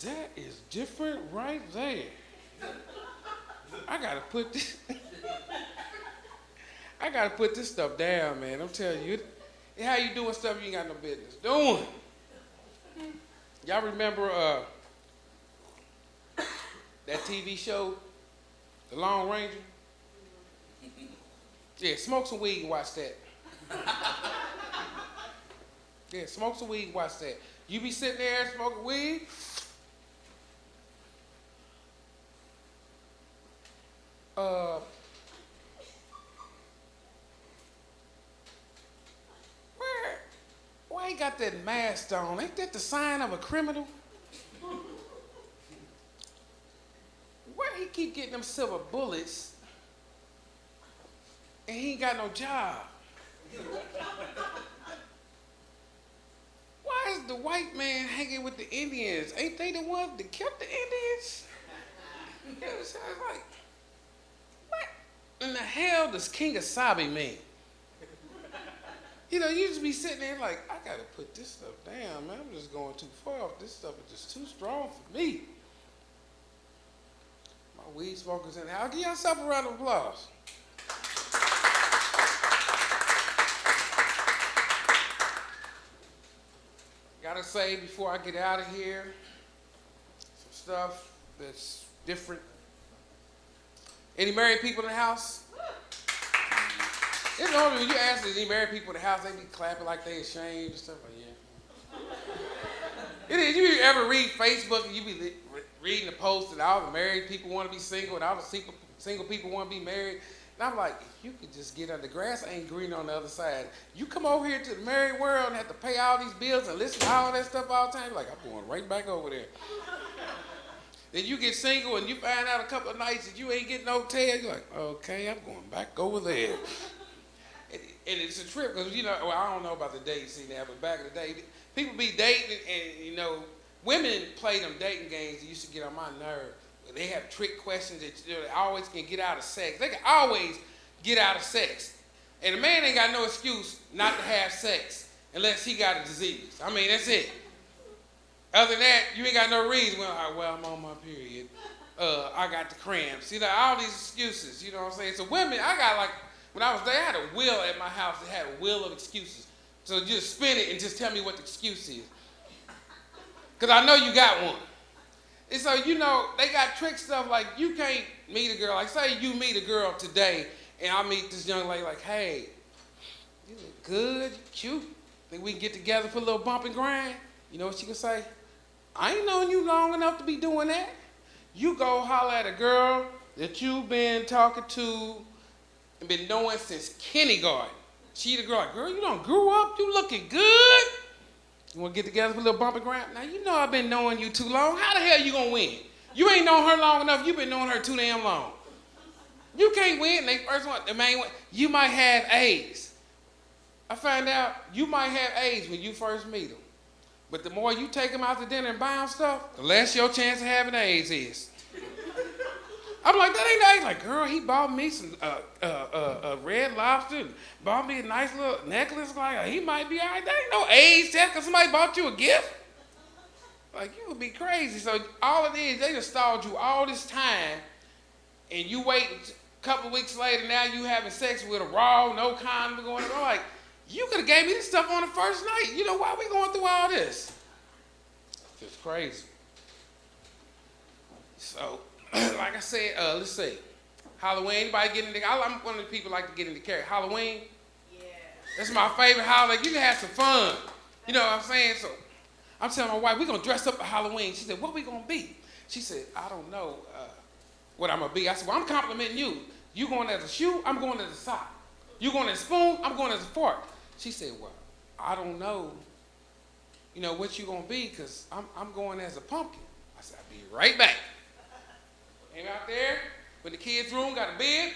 that is different right there. I gotta put this stuff down, man. I'm telling you, how you doing stuff you ain't got no business doing. Y'all remember that TV show, The Lone Ranger? Yeah, smoke some weed and watch that. Yeah, smoke some weed and watch that. You be sitting there smoking weed. he got that mask on? Ain't that the sign of a criminal? Where he keep getting them silver bullets and he ain't got no job? Why is the white man hanging with the Indians? Ain't they the ones that killed the Indians? You know, so I was like, what in the hell does King Asabi mean? You know, you just be sitting there like, I gotta put this stuff down, man. I'm just going too far. This stuff is just too strong for me. My weed smokers in there. I'll give yourself a round of applause. Gotta say before I get out of here, some stuff that's different. Any married people in the house? It's normally when you ask any married people in the house, they be clapping like they ashamed and stuff like, yeah. It is. You ever read Facebook and you be reading the post and all the married people want to be single and all the single people want to be married? And I'm like, if you could just get on the grass ain't green on the other side. You come over here to the married world and have to pay all these bills and listen to all that stuff all the time. You're like, I'm going right back over there. Then you get single and you find out a couple of nights that you ain't getting no tail. You're like, okay, I'm going back over there. And it's a trip because, you know, well, I don't know about the dating scene now, but back in the day, people be dating and, you know, women play them dating games that used to get on my nerve. They have trick questions that, you know, they always can get out of sex. They can always get out of sex. And a man ain't got no excuse not to have sex unless he got a disease. I mean, that's it. Other than that, you ain't got no reason. Well, I'm on my period. I got the cramps. You know, all these excuses, you know what I'm saying? So women, I got like, when I was there, I had a wheel at my house that had a wheel of excuses. So just spin it and just tell me what the excuse is. Because I know you got one. And so, you know, they got trick stuff like you can't meet a girl. Like, say you meet a girl today, and I meet this young lady like, hey, you look good, you cute. Think we can get together for a little bump and grind? You know what she can say? I ain't known you long enough to be doing that. You go holler at a girl that you've been talking to and been knowing since kindergarten. She the girl like, girl, you done grew up, you looking good. You wanna get together for a little bump and grind? Now you know I've been knowing you too long. How the hell you gonna win? You ain't known her long enough, you been knowing her too damn long. You can't win. They first one, the main one, you might have AIDS. I find out you might have AIDS when you first meet them. But the more you take them out to dinner and buy them stuff, the less your chance of having AIDS is. I'm like, that ain't AIDS. Like, girl, he bought me some Red Lobster and bought me a nice little necklace. Like, he might be all right. That ain't no AIDS test because somebody bought you a gift. Like, you would be crazy. So all it is, they just stalled you all this time, and you wait a couple of weeks later, now you having sex with a raw, no condom going on. Like, you could have gave me this stuff on the first night. You know, why we going through all this? It's crazy. So, like I said, let's see. Halloween, anybody get into, I'm one of the people like to get into character. Halloween? Yeah. That's my favorite holiday. You can have some fun. You know what I'm saying? So, I'm telling my wife, we're going to dress up for Halloween. She said, what we going to be? She said, I don't know what I'm going to be. I said, well, I'm complimenting you. You going as a shoe, I'm going as a sock. You going as a spoon, I'm going as a fork. She said, well, I don't know, you know, what you going to be because I'm going as a pumpkin. I said, I'll be right back. Came out there, in the kids' room, got a bed.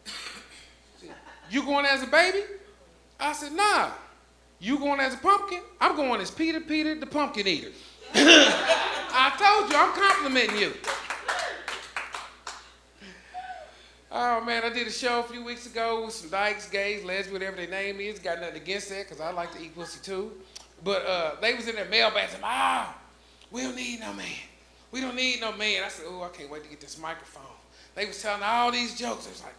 Said, you going as a baby? I said, nah. You going as a pumpkin? I'm going as Peter the pumpkin eater. I told you, I'm complimenting you. Oh man, I did a show a few weeks ago with some dykes, gays, lesbians, whatever their name is. Got nothing against that because I like to eat pussy too. But they was in their mailbag saying, we don't need no man. We don't need no man. I said, oh, I can't wait to get this microphone. They was telling all these jokes. I was like,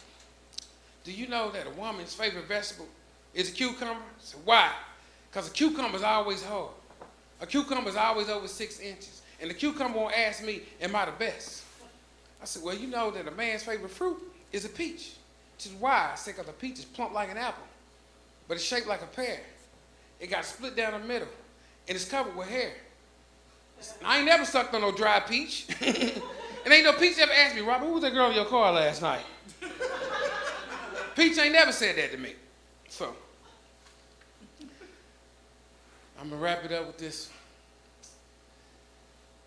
do you know that a woman's favorite vegetable is a cucumber? I said, why? Because a cucumber is always hard. A cucumber is always over 6 inches. And the cucumber won't ask me, am I the best? I said, well, you know that a man's favorite fruit is a peach. Which is why I said, because a peach is plump like an apple, but it's shaped like a pear. It got split down the middle, and it's covered with hair. I ain't never sucked on no dry peach. And ain't no peach ever asked me, Robert, who was that girl in your car last night? Peach ain't never said that to me. So, I'm gonna wrap it up with this.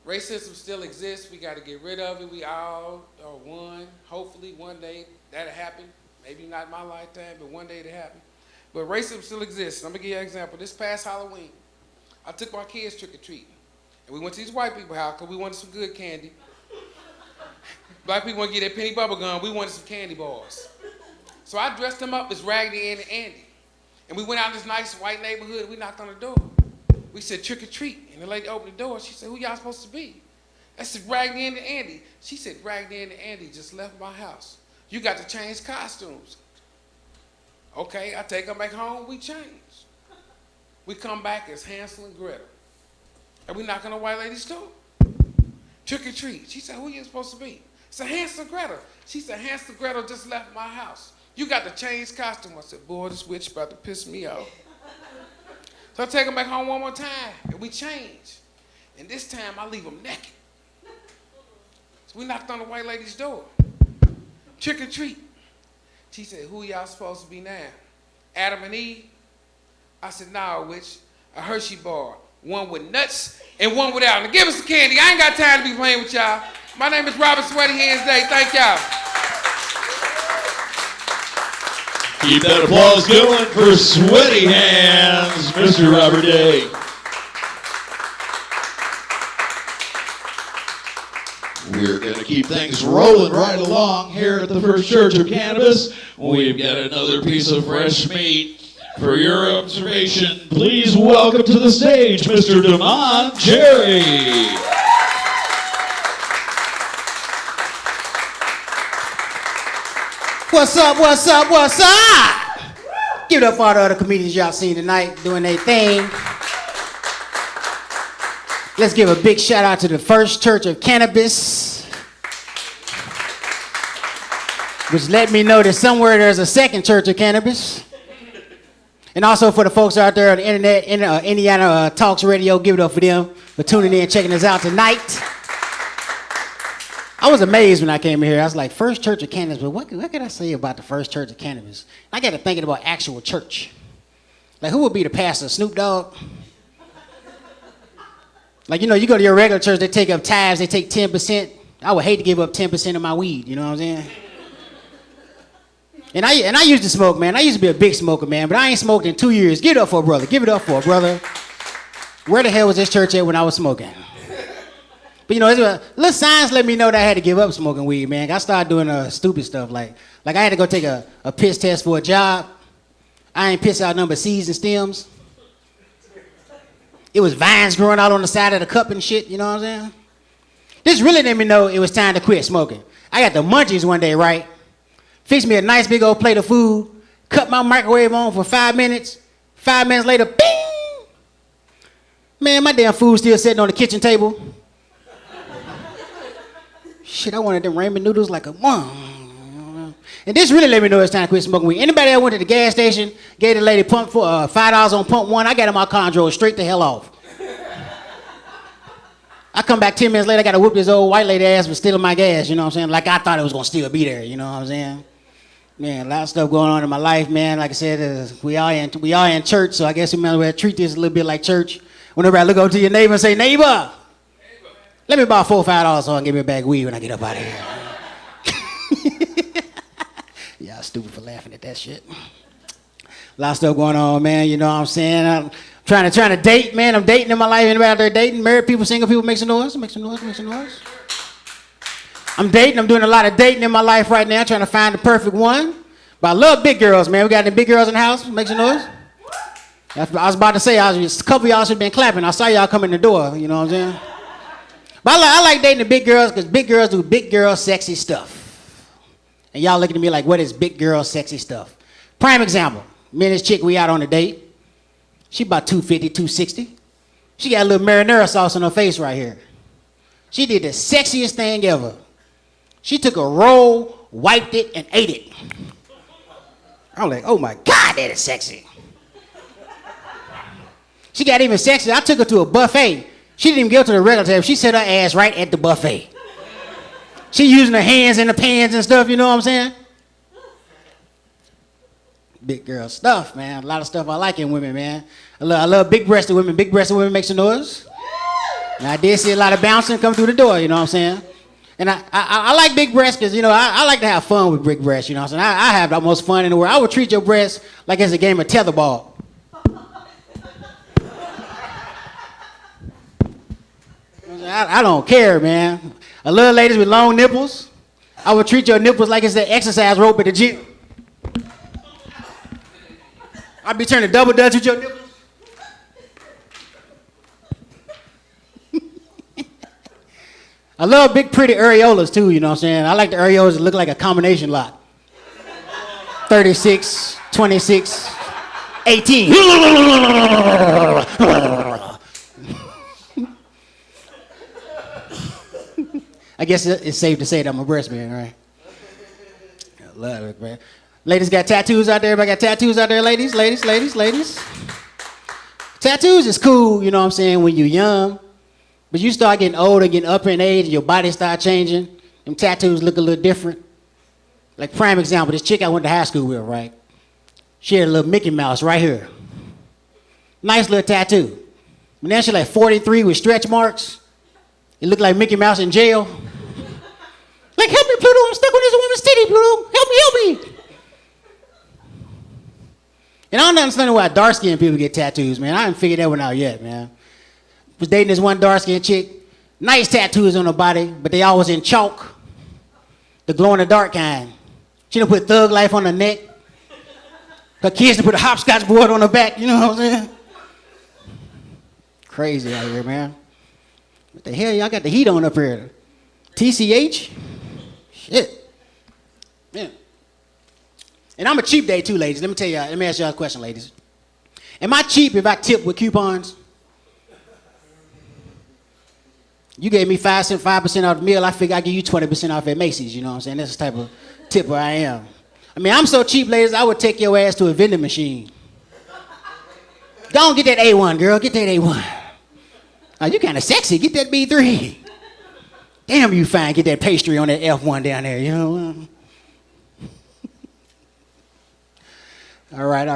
Racism still exists. We got to get rid of it. We all are one. Hopefully one day that'll happen. Maybe not in my lifetime, but one day it'll happen. But racism still exists. I'm gonna give you an example. This past Halloween, I took my kids trick-or-treating. And we went to these white people's house because we wanted some good candy. Black people want to get that penny bubble gum. We wanted some candy bars. So I dressed them up as Raggedy Ann and Andy. And we went out in this nice white neighborhood. We knocked on the door. We said, trick or treat. And the lady opened the door. She said, who y'all supposed to be? I said, Raggedy Ann and Andy. She said, Raggedy Ann and Andy just left my house. You got to change costumes. Okay, I take them back home. We change. We come back as Hansel and Gretel. And we knock on the white lady's door. Trick or treat. She said, who you supposed to be? I said, Hansel and Gretel. She said, Hansel and Gretel just left my house. You got to change costume. I said, boy, this witch about to piss me off. So I take them back home one more time, and we change. And this time, I leave them naked. So we knocked on the white lady's door. Trick or treat. She said, who y'all supposed to be now? Adam and Eve? I said, nah, witch, a Hershey bar. One with nuts and one without. Now give us the candy. I ain't got time to be playing with y'all. My name is Robert Sweaty Hands Day. Thank y'all. Keep that applause going for Sweaty Hands, Mr. Robert Day. We're going to keep things rolling right along here at the First Church of Cannabis. We've got another piece of fresh meat. For your observation, please welcome to the stage Mr. Damon Cherry. What's up, what's up, what's up? Give it up for all the other comedians y'all seen tonight doing their thing. Let's give a big shout out to the First Church of Cannabis, which let me know that somewhere there's a second Church of Cannabis. And also for the folks out there on the internet, Indiana Talks Radio, give it up for them for tuning in, checking us out tonight. I was amazed when I came here. I was like, First Church of Cannabis, but what can I say about the First Church of Cannabis? I got to thinking about actual church. Like, who would be the pastor? Snoop Dogg? Like, you know, you go to your regular church, they take up tithes, they take 10%. I would hate to give up 10% of my weed, you know what I'm saying? And I used to smoke, man. I used to be a big smoker, man, but I ain't smoked in 2 years. Give it up for a brother. Give it up for a brother. Where the hell was this church at when I was smoking? But, you know, little signs let me know that I had to give up smoking weed, man. I started doing stupid stuff. Like I had to go take a piss test for a job. I ain't piss out number C's and stems. It was vines growing out on the side of the cup and shit, you know what I'm saying? This really let me know it was time to quit smoking. I got the munchies one day, right? Fixed me a nice big old plate of food, cut my microwave on for 5 minutes. 5 minutes later, bing! Man, my damn food still sitting on the kitchen table. Shit, I wanted them ramen noodles like a mom. And this really let me know it's time to quit smoking weed. Anybody that went to the gas station, gave the lady pump for $5 on pump one, I got in my car and drove straight the hell off. I come back 10 minutes later, I got to whoop this old white lady ass for stealing my gas, you know what I'm saying? Like I thought it was going to still be there, you know what I'm saying? Man, a lot of stuff going on in my life, man. Like I said, we are in church, so I guess we might as well treat this a little bit like church. Whenever I look over to your neighbor and say, neighbor, let me borrow $4 or $5 so I can give me a bag of weed when I get up out of here. Y'all stupid for laughing at that shit. A lot of stuff going on, man, you know what I'm saying? I'm trying to date, man. I'm dating in my life. Anybody out there dating? Married people, single people, make some noise, make some noise, make some noise. I'm dating. I'm doing a lot of dating in my life right now, trying to find the perfect one. But I love big girls, man. We got any big girls in the house? Make some noise. I was about to say, a couple of y'all should have been clapping. I saw y'all come in the door, you know what I'm saying? But I like dating the big girls because big girls do big girl sexy stuff. And y'all looking at me like, what is big girl sexy stuff? Prime example. Me and this chick, we out on a date. She about 250, 260. She got a little marinara sauce on her face right here. She did the sexiest thing ever. She took a roll, wiped it, and ate it. I'm like, oh my God, that is sexy. She got even sexier. I took her to a buffet. She didn't even go to the regular table. She set her ass right at the buffet. She using her hands in the pans and stuff, you know what I'm saying? big girl stuff, man. A lot of stuff I like in women, man. I love big-breasted women. Big-breasted women make some noise. And I did see a lot of bouncing come through the door, you know what I'm saying? And I like big breasts because, you know, I like to have fun with big breasts, you know what I'm saying? I have the most fun in the world. I would treat your breasts like it's a game of tetherball. I don't care, man. I love ladies with long nipples. I would treat your nipples like it's an exercise rope at the gym. I'd be turning double dutch with your nipples. I love big, pretty areolas, too, you know what I'm saying? I like the areolas that look like a combination lock. 36, 26, 18. I guess it's safe to say that I'm a breast man, right? I love it, man. Ladies got tattoos out there? Everybody got tattoos out there, ladies? Ladies? Tattoos is cool, you know what I'm saying, when you're young. But you start getting older, getting up in age, and your body start changing. Them tattoos look a little different. Like prime example, this chick I went to high school with, right? She had a little Mickey Mouse right here. Nice little tattoo. But now she's like 43 with stretch marks. It looked like Mickey Mouse in jail. Like, help me, Pluto, I'm stuck on this woman's titty, Pluto. Help me. And I don't understand why dark-skinned people get tattoos, man. I haven't figured that one out yet, man. Was dating this one dark-skinned chick. Nice tattoos on her body, but they always in chalk. The glow-in-the-dark kind. She done put Thug Life on her neck. Her kids done put a hopscotch board on her back, you know what I'm saying? Crazy out here, man. What the hell, y'all got the heat on up here? TCH? Shit. Yeah. And I'm a cheap date too, ladies. Let me ask y'all a question, ladies. Am I cheap if I tip with coupons? You gave me 5% off the meal, I figure I give you 20% off at Macy's, you know what I'm saying? That's the type of tipper I am. I mean, I'm so cheap, ladies, I would take your ass to a vending machine. Go on, get that A1, girl, get that A1. Oh, you kind of sexy, get that B3. Damn, you fine, get that pastry on that F1 down there, you know? All right.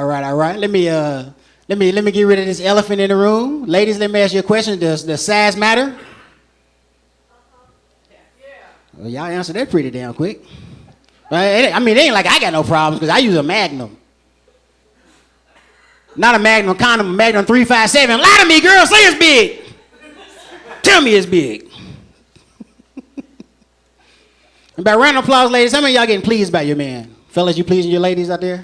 Let me get rid of this elephant in the room. Ladies, let me ask you a question. Does the size matter? Well, y'all answered that pretty damn quick. I mean, it ain't like I got no problems because I use a Magnum. Not a Magnum condom, a Magnum 357. Lie to me, girl, say it's big. Tell me it's big. And by round of applause, ladies, how many of y'all getting pleased by your man? Fellas, you pleasing your ladies out there?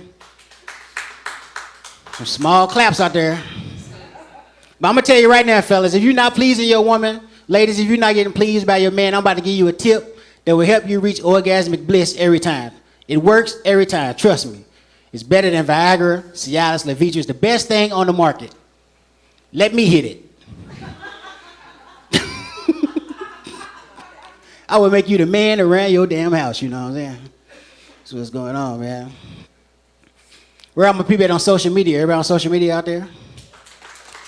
Some small claps out there. But I'm going to tell you right now, fellas, if you're not pleasing your woman, ladies, if you're not getting pleased by your man, I'm about to give you a tip that will help you reach orgasmic bliss every time. It works every time, trust me. It's better than Viagra, Cialis, Levitra. It's the best thing on the market. Let me hit it. I will make you the man around your damn house, you know what I'm saying? That's what's going on, man. Where are my people on social media? Everybody on social media out there?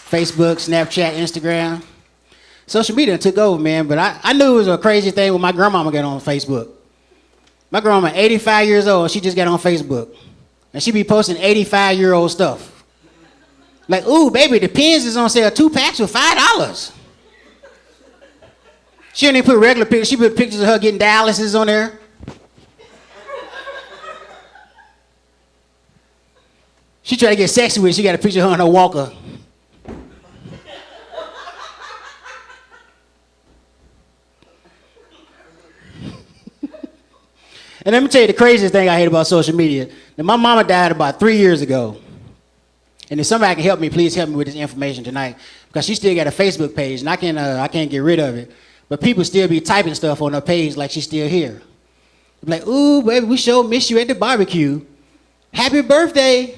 Facebook, Snapchat, Instagram. Social media took over, man, but I knew it was a crazy thing when my grandmama got on Facebook. My grandma, 85 years old, she just got on Facebook. And she be posting 85-year-old stuff. Like, ooh, baby, the pins is on sale, 2 packs for $5. She didn't even put regular pictures. She put pictures of her getting dialysis on there. She tried to get sexy with it. She got a picture of her on her walker. And let me tell you the craziest thing I hate about social media. Now, my mama died about 3 years ago. And if somebody can help me, please help me with this information tonight. Because she still got a Facebook page, and I can't get rid of it. But people still be typing stuff on her page like she's still here. Like, ooh, baby, we sure miss you at the barbecue. Happy birthday.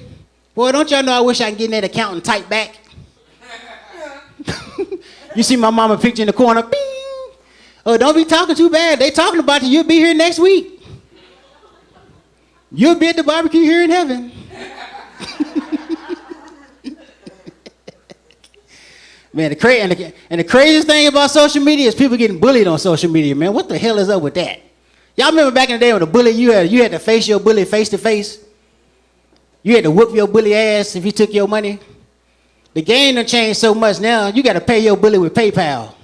Boy, don't y'all know I wish I could get in that account and type back? You see my mama picture in the corner. Bing. Oh, don't be talking too bad. They talking about you. You'll be here next week. You'll be at the barbecue here in heaven. Man, the craziest thing about social media is people getting bullied on social media, man. What the hell is up with that? Y'all remember back in the day when the bully, you had to face your bully face to face? You had to whoop your bully ass if he took your money. The game done changed so much now, you got to pay your bully with PayPal.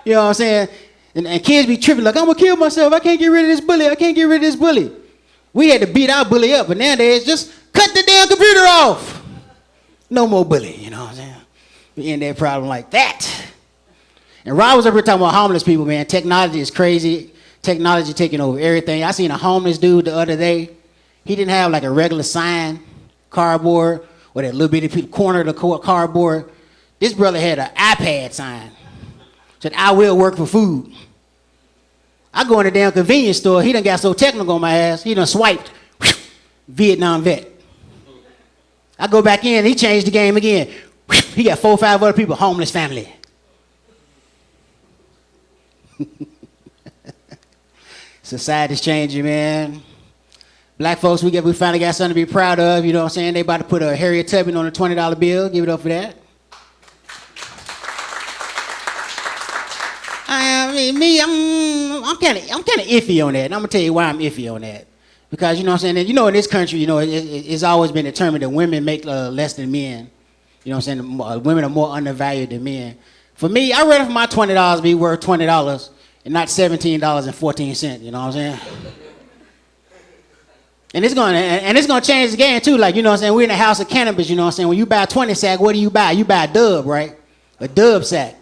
You know what I'm saying? And kids be tripping like, I'm going to kill myself. I can't get rid of this bully. I can't get rid of this bully. We had to beat our bully up, but nowadays, just cut the damn computer off. No more bully, you know what I'm saying? We end that problem like that. And Rob was up here talking about homeless people, man. Technology is crazy. Technology taking over everything. I seen a homeless dude the other day. He didn't have like a regular sign, cardboard, or that little bitty corner of the cardboard. This brother had an iPad sign. Said, I will work for food. I go in the damn convenience store. He done got so technical on my ass. He done swiped. Vietnam vet. I go back in. He changed the game again. He got 4 or 5 other people, homeless family. Society's changing, man. Black folks, we finally got something to be proud of. You know what I'm saying? They about to put a Harriet Tubman on a $20 bill. Give it up for that. I'm kind of iffy on that. And I'm gonna tell you why I'm iffy on that. Because you know what I'm saying. And, you know, in this country, you know, it's always been determined that women make less than men. You know what I'm saying. Women are more undervalued than men. For me, I'd rather for my $20 be worth $20 and not $17.14. You know what I'm saying. And it's gonna change the game too. Like, you know what I'm saying. We're in the house of cannabis. You know what I'm saying. When you buy a 20 sack, what do you buy? You buy a dub, right? A dub sack.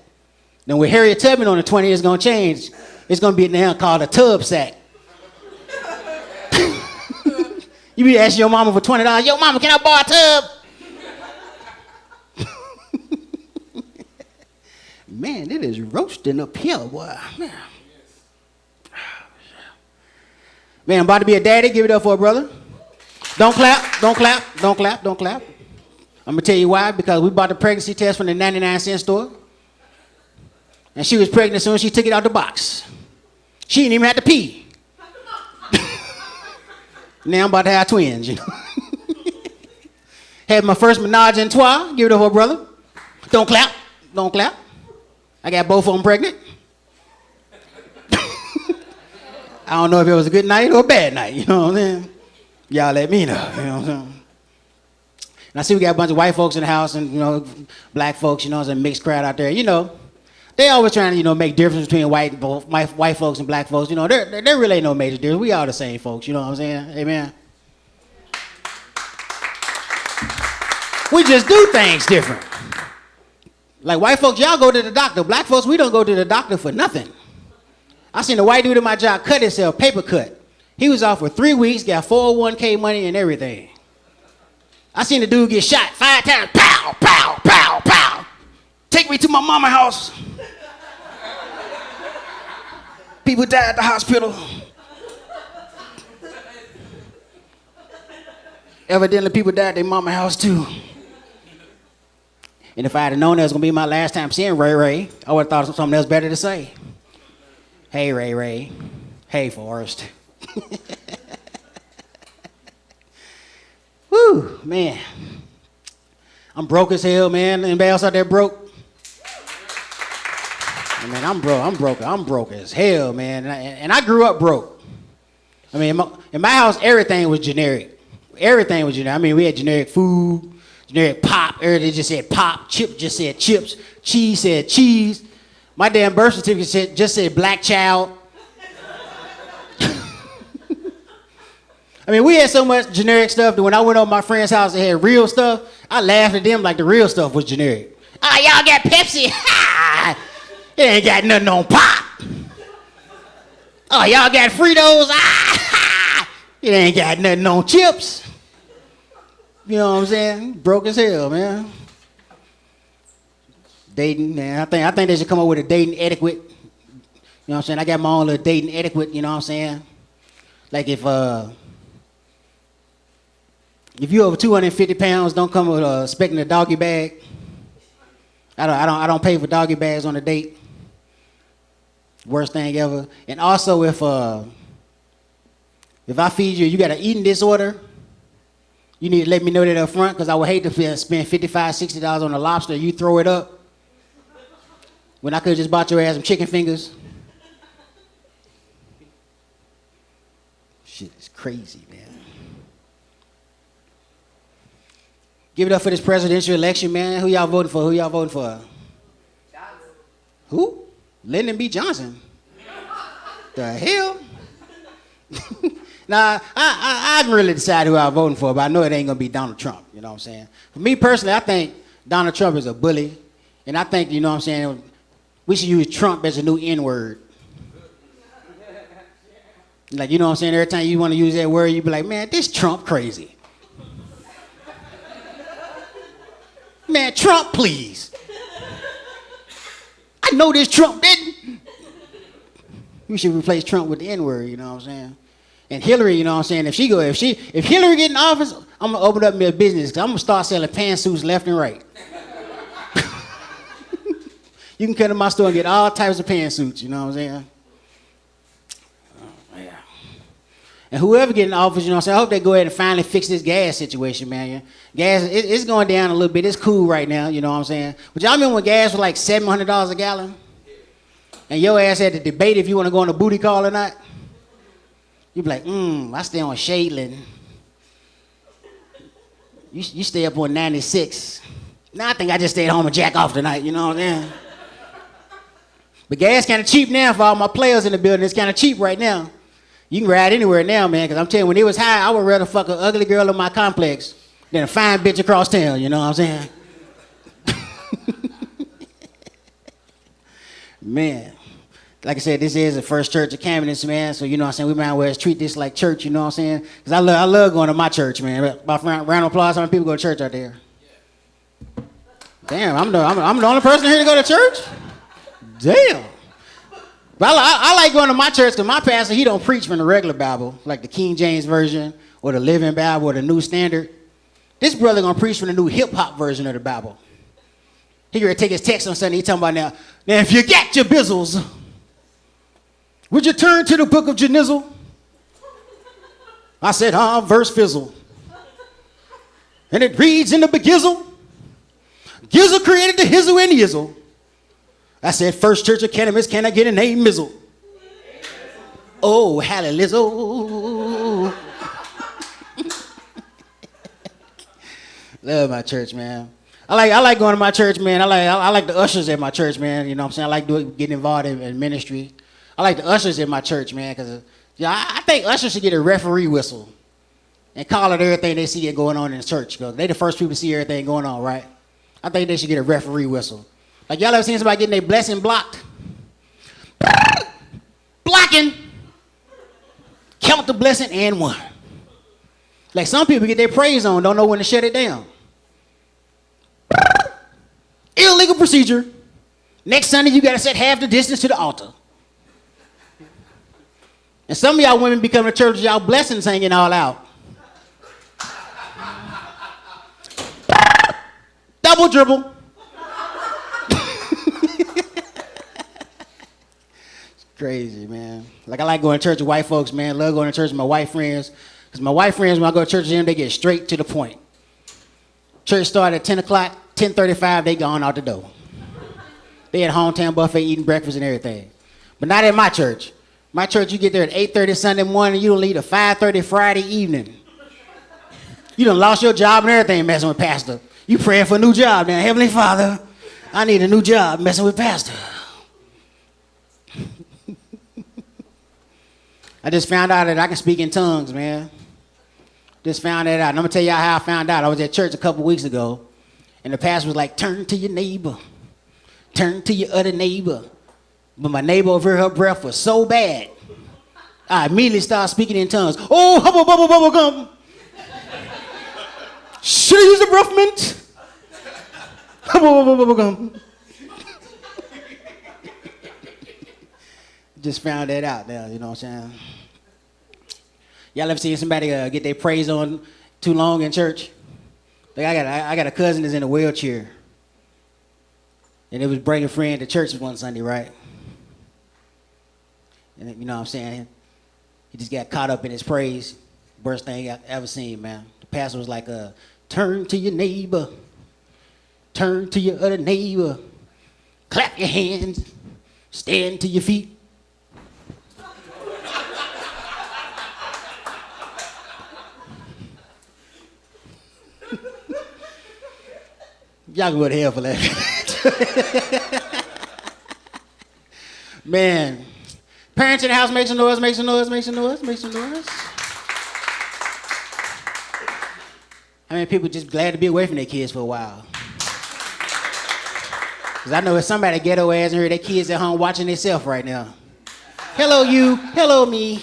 Then with Harriet Tubman on the 20, it's gonna change. It's gonna be now called a tub sack. You be asking your mama for $20. Yo, mama, can I borrow a tub? Man, it is roasting up here, boy. Man, I'm about to be a daddy. Give it up for a brother. Don't clap. Don't clap. Don't clap. Don't clap. I'm gonna tell you why. Because we bought the pregnancy test from the 99-cent store. And she was pregnant as soon as she took it out the box. She didn't even have to pee. Now I'm about to have twins, you know. Had my first menage a trois. Give it up for a brother. Don't clap. Don't clap. I got both of them pregnant. I don't know if it was a good night or a bad night, you know what I'm saying? Y'all let me know, you know what I'm saying? And I see we got a bunch of white folks in the house and, you know, black folks, you know, it's a mixed crowd out there. You know, they always trying to, you know, make difference between white folks and black folks. You know, there really ain't no major difference. We all the same folks, you know what I'm saying? Amen. We just do things different. Like white folks, y'all go to the doctor. Black folks, we don't go to the doctor for nothing. I seen a white dude at my job cut himself, paper cut. He was off for 3 weeks, got 401k money and everything. I seen the dude get shot 5 times. Pow, pow, pow, pow. Take me to my mama house. People died at the hospital. Evidently, people died at their mama house too. And if I had known that was gonna be my last time seeing Ray Ray, I would have thought of something else better to say. Hey, Ray Ray. Hey, Forrest. Woo, man. I'm broke as hell, man. Anybody else out there broke? Man, I'm broke as hell, man. And I grew up broke. I mean, in my house, everything was generic. Everything was generic. I mean, we had generic food, generic pop. Everything just said pop. Chip just said chips. Cheese said cheese. My damn birth certificate just said black child. I mean, we had so much generic stuff that when I went over my friend's house that had real stuff, I laughed at them like the real stuff was generic. Ah, y'all got Pepsi? Ha! It ain't got nothing on pop. Oh, y'all got Fritos? Ah! It ain't got nothing on chips. You know what I'm saying? Broke as hell, man. Dating, man. I think they should come up with a dating etiquette. You know what I'm saying? I got my own little dating etiquette, you know what I'm saying? Like if you're over 250 pounds, don't come with expecting a doggy bag. I don't pay for doggy bags on a date. Worst thing ever. And also if I feed you, you got an eating disorder, you need to let me know that up front because I would hate to spend $55, $60 on a lobster and you throw it up when I could have just bought your ass some chicken fingers. Shit is crazy, man. Give it up for this presidential election, man. Who y'all voting for? Who y'all voting for? Johnson. Who? Lyndon B. Johnson. The hell? Nah, I haven't really decided who I'm voting for, but I know it ain't gonna be Donald Trump. You know what I'm saying? For me personally, I think Donald Trump is a bully, and I think, you know what I'm saying, we should use Trump as a new N-word. Like, you know what I'm saying? Every time you want to use that word, you be like, man, this Trump crazy. Man, Trump, please. I know this Trump didn't. We should replace Trump with the N-word, you know what I'm saying? And Hillary, you know what I'm saying? If Hillary get in office, I'm gonna open up me a business, because I'm gonna start selling pantsuits left and right. You can come to my store and get all types of pantsuits, you know what I'm saying? Oh, yeah. And whoever get in office, you know what I'm saying, I hope they go ahead and finally fix this gas situation, man. Yeah? Gas, it's going down a little bit. It's cool right now, you know what I'm saying? But y'all remember when gas was like $700 a gallon? And your ass had to debate if you want to go on a booty call or not? You be like, I stay on Shadeland. You stay up on 96. Now I think I just stayed home and jack off tonight, you know what I'm saying? But gas kind of cheap now for all my players in the building. It's kind of cheap right now. You can ride anywhere now, man, because I'm telling you, when it was high, I would rather fuck an ugly girl in my complex than a fine bitch across town, you know what I'm saying? Man. Like I said, this is the first church of Camden's, man. So, you know what I'm saying, we might as well treat this like church, you know what I'm saying? Because I love going to my church, man. About round of applause, how many people go to church out there? Damn, I'm the only person here to go to church? Damn. But I like going to my church because my pastor, he don't preach from the regular Bible, like the King James Version or the Living Bible or the New Standard. This brother going to preach from the new hip-hop version of the Bible. He going to take his text on Sunday, he talking about now if you got your bizzles, would you turn to the book of Jenizzle? I said, verse fizzle. And it reads in the begizzle, Gizzle created the hizzle and yizzle. I said, First Church of Cannabis, can I get a name mizzle? Oh, hallelujah. Love my church, man. I like going to my church, man. I like the ushers at my church, man. You know what I'm saying? I like getting involved in ministry. I like the ushers at my church, man, because I think ushers should get a referee whistle and call it everything they see going on in the church, because they the first people to see everything going on, right? I think they should get a referee whistle. Like, y'all ever seen somebody getting their blessing blocked? Blocking. Count the blessing and one. Like, some people get their praise on, don't know when to shut it down. Illegal procedure. Next Sunday, you got to set half the distance to the altar. And some of y'all women become the church, y'all blessings hanging all out. Double dribble. It's crazy, man. Like, I like going to church with white folks, man. Love going to church with my white friends. Because my white friends, when I go to church with them, they get straight to the point. Church started at 10 o'clock, 10:35, they gone out the door. They at hometown buffet eating breakfast and everything. But not at my church. My church, you get there at 8:30 Sunday morning, you don't leave at 5:30 Friday evening. You done lost your job and everything messing with pastor. You praying for a new job now. Heavenly Father, I need a new job messing with pastor. I just found out that I can speak in tongues, man. Just found that out. And I'm going to tell y'all how I found out. I was at church a couple weeks ago, and the pastor was like, turn to your neighbor. Turn to your other neighbor. But my neighbor over here, her breath was so bad, I immediately started speaking in tongues. Oh, hubba bubba bubba gum. Should I use a breath mint? Hubba bubba bubba gum. Just found that out now, you know what I'm saying? Y'all ever seen somebody get their praise on too long in church? Like, I got a cousin that's in a wheelchair. And it was bringing a friend to church one Sunday, right? And you know what I'm saying? He just got caught up in his praise. Worst thing I've ever seen, man. The pastor was like, turn to your neighbor. Turn to your other neighbor. Clap your hands. Stand to your feet. Y'all can go to hell for that. Man, parents in the house, make some noise, make some noise, make some noise, make some noise. I mean, people just glad to be away from their kids for a while. Because I know if somebody ghetto ass in here, their kids at home watching themselves right now. Hello, you. Hello, me.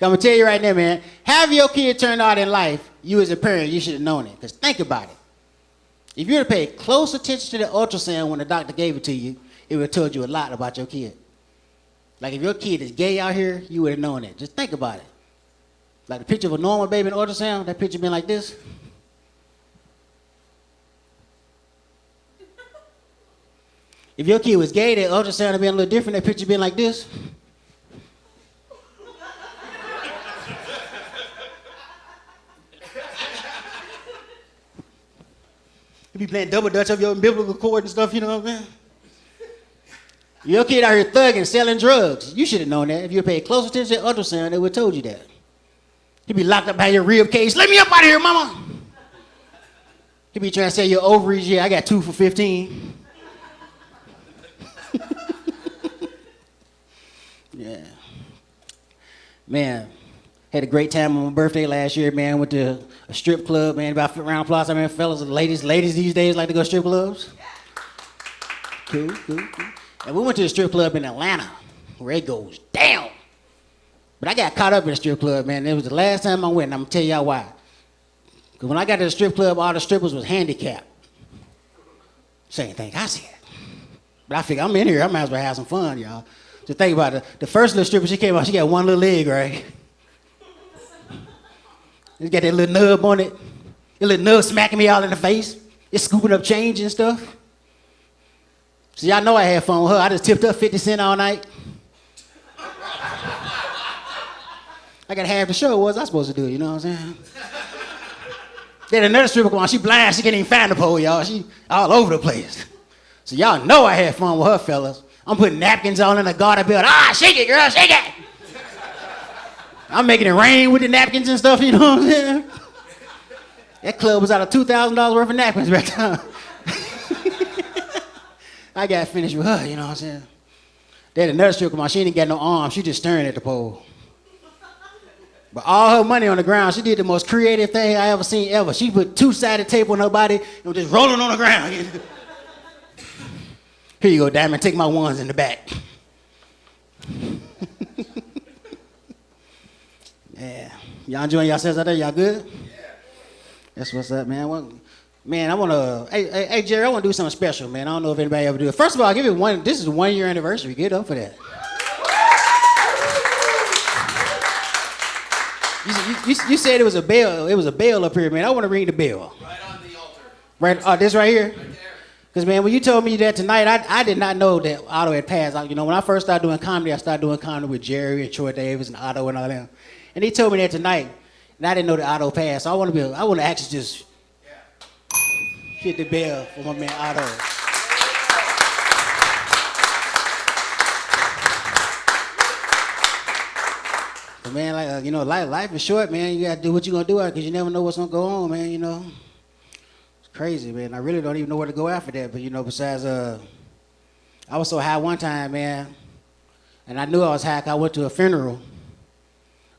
I'm going to tell you right now, man, have your kid turned out in life, you as a parent, you should have known it. Because think about it. If you would have paid close attention to the ultrasound when the doctor gave it to you, it would have told you a lot about your kid. Like if your kid is gay out here, you would have known it. Just think about it. Like the picture of a normal baby in ultrasound, that picture been like this. If your kid was gay, that ultrasound would been a little different, that picture been like this. You be playing double dutch of your umbilical cord and stuff, you know what I'm saying? Your kid out here thugging, selling drugs. You should have known that. If you paid close attention to ultrasound, they would have told you that. He be locked up by your rib cage. Let me up out of here, mama. He be trying to sell your ovaries. Yeah, I got 2 for 15. Yeah. Man, had a great time on my birthday last year, man. Went to a strip club, man. About round of applause. I mean, fellas and ladies these days like to go to strip clubs. Cool. And we went to a strip club in Atlanta where it goes down. But I got caught up in the strip club, man. It was the last time I went, and I'm going to tell y'all why. Because when I got to the strip club, all the strippers was handicapped. Same thing I said. But I figured, I'm in here. I might as well have some fun, y'all. So think about it. The first little stripper, she came out, she got one little leg, right? It's got that little nub on it. That little nub smacking me all in the face. It's scooping up change and stuff. So y'all know I had fun with her. I just tipped up 50 cents all night. I got half the show. What was I supposed to do? You know what I'm saying? Then another stripper come on. She blind. She can't even find the pole, y'all. She all over the place. So y'all know I had fun with her, fellas. I'm putting napkins on in the garter belt. Ah, shake it, girl, shake it. I'm making it rain with the napkins and stuff, you know what I'm saying? That club was out of $2,000 worth of napkins right now. I got finished with her, you know what I'm saying? Then another stripper come on. She ain't got no arms. She just staring at the pole. But all her money on the ground, she did the most creative thing I ever seen ever. She put 2-sided tape on her body and was just rolling on the ground. Here you go, Diamond, take my ones in the back. Yeah. Y'all enjoying yourselves out there? Y'all good? Yeah. That's what's up, man. Man, I want to, hey, Jerry, I want to do something special, man. I don't know if anybody ever do it. First of all, I'll give it one, this is a 1 year anniversary. Get up for that. You said it was a bell up here, man. I want to ring the bell. Right on the altar. Right, this right here? Right there. Because, man, when you told me that tonight, I did not know that Otto had passed. You know, when I first started doing comedy, I started doing comedy with Jerry and Troy Davis and Otto and all them. And he told me that tonight, and I didn't know that Otto passed. So I want to actually just hit the bell for my man Otto. But man, like you know, life is short, man. You gotta do what you gonna do because you never know what's gonna go on, man. You know, it's crazy, man. I really don't even know where to go after that. But you know, besides, I was so high one time, man, and I knew I was high 'cause I went to a funeral.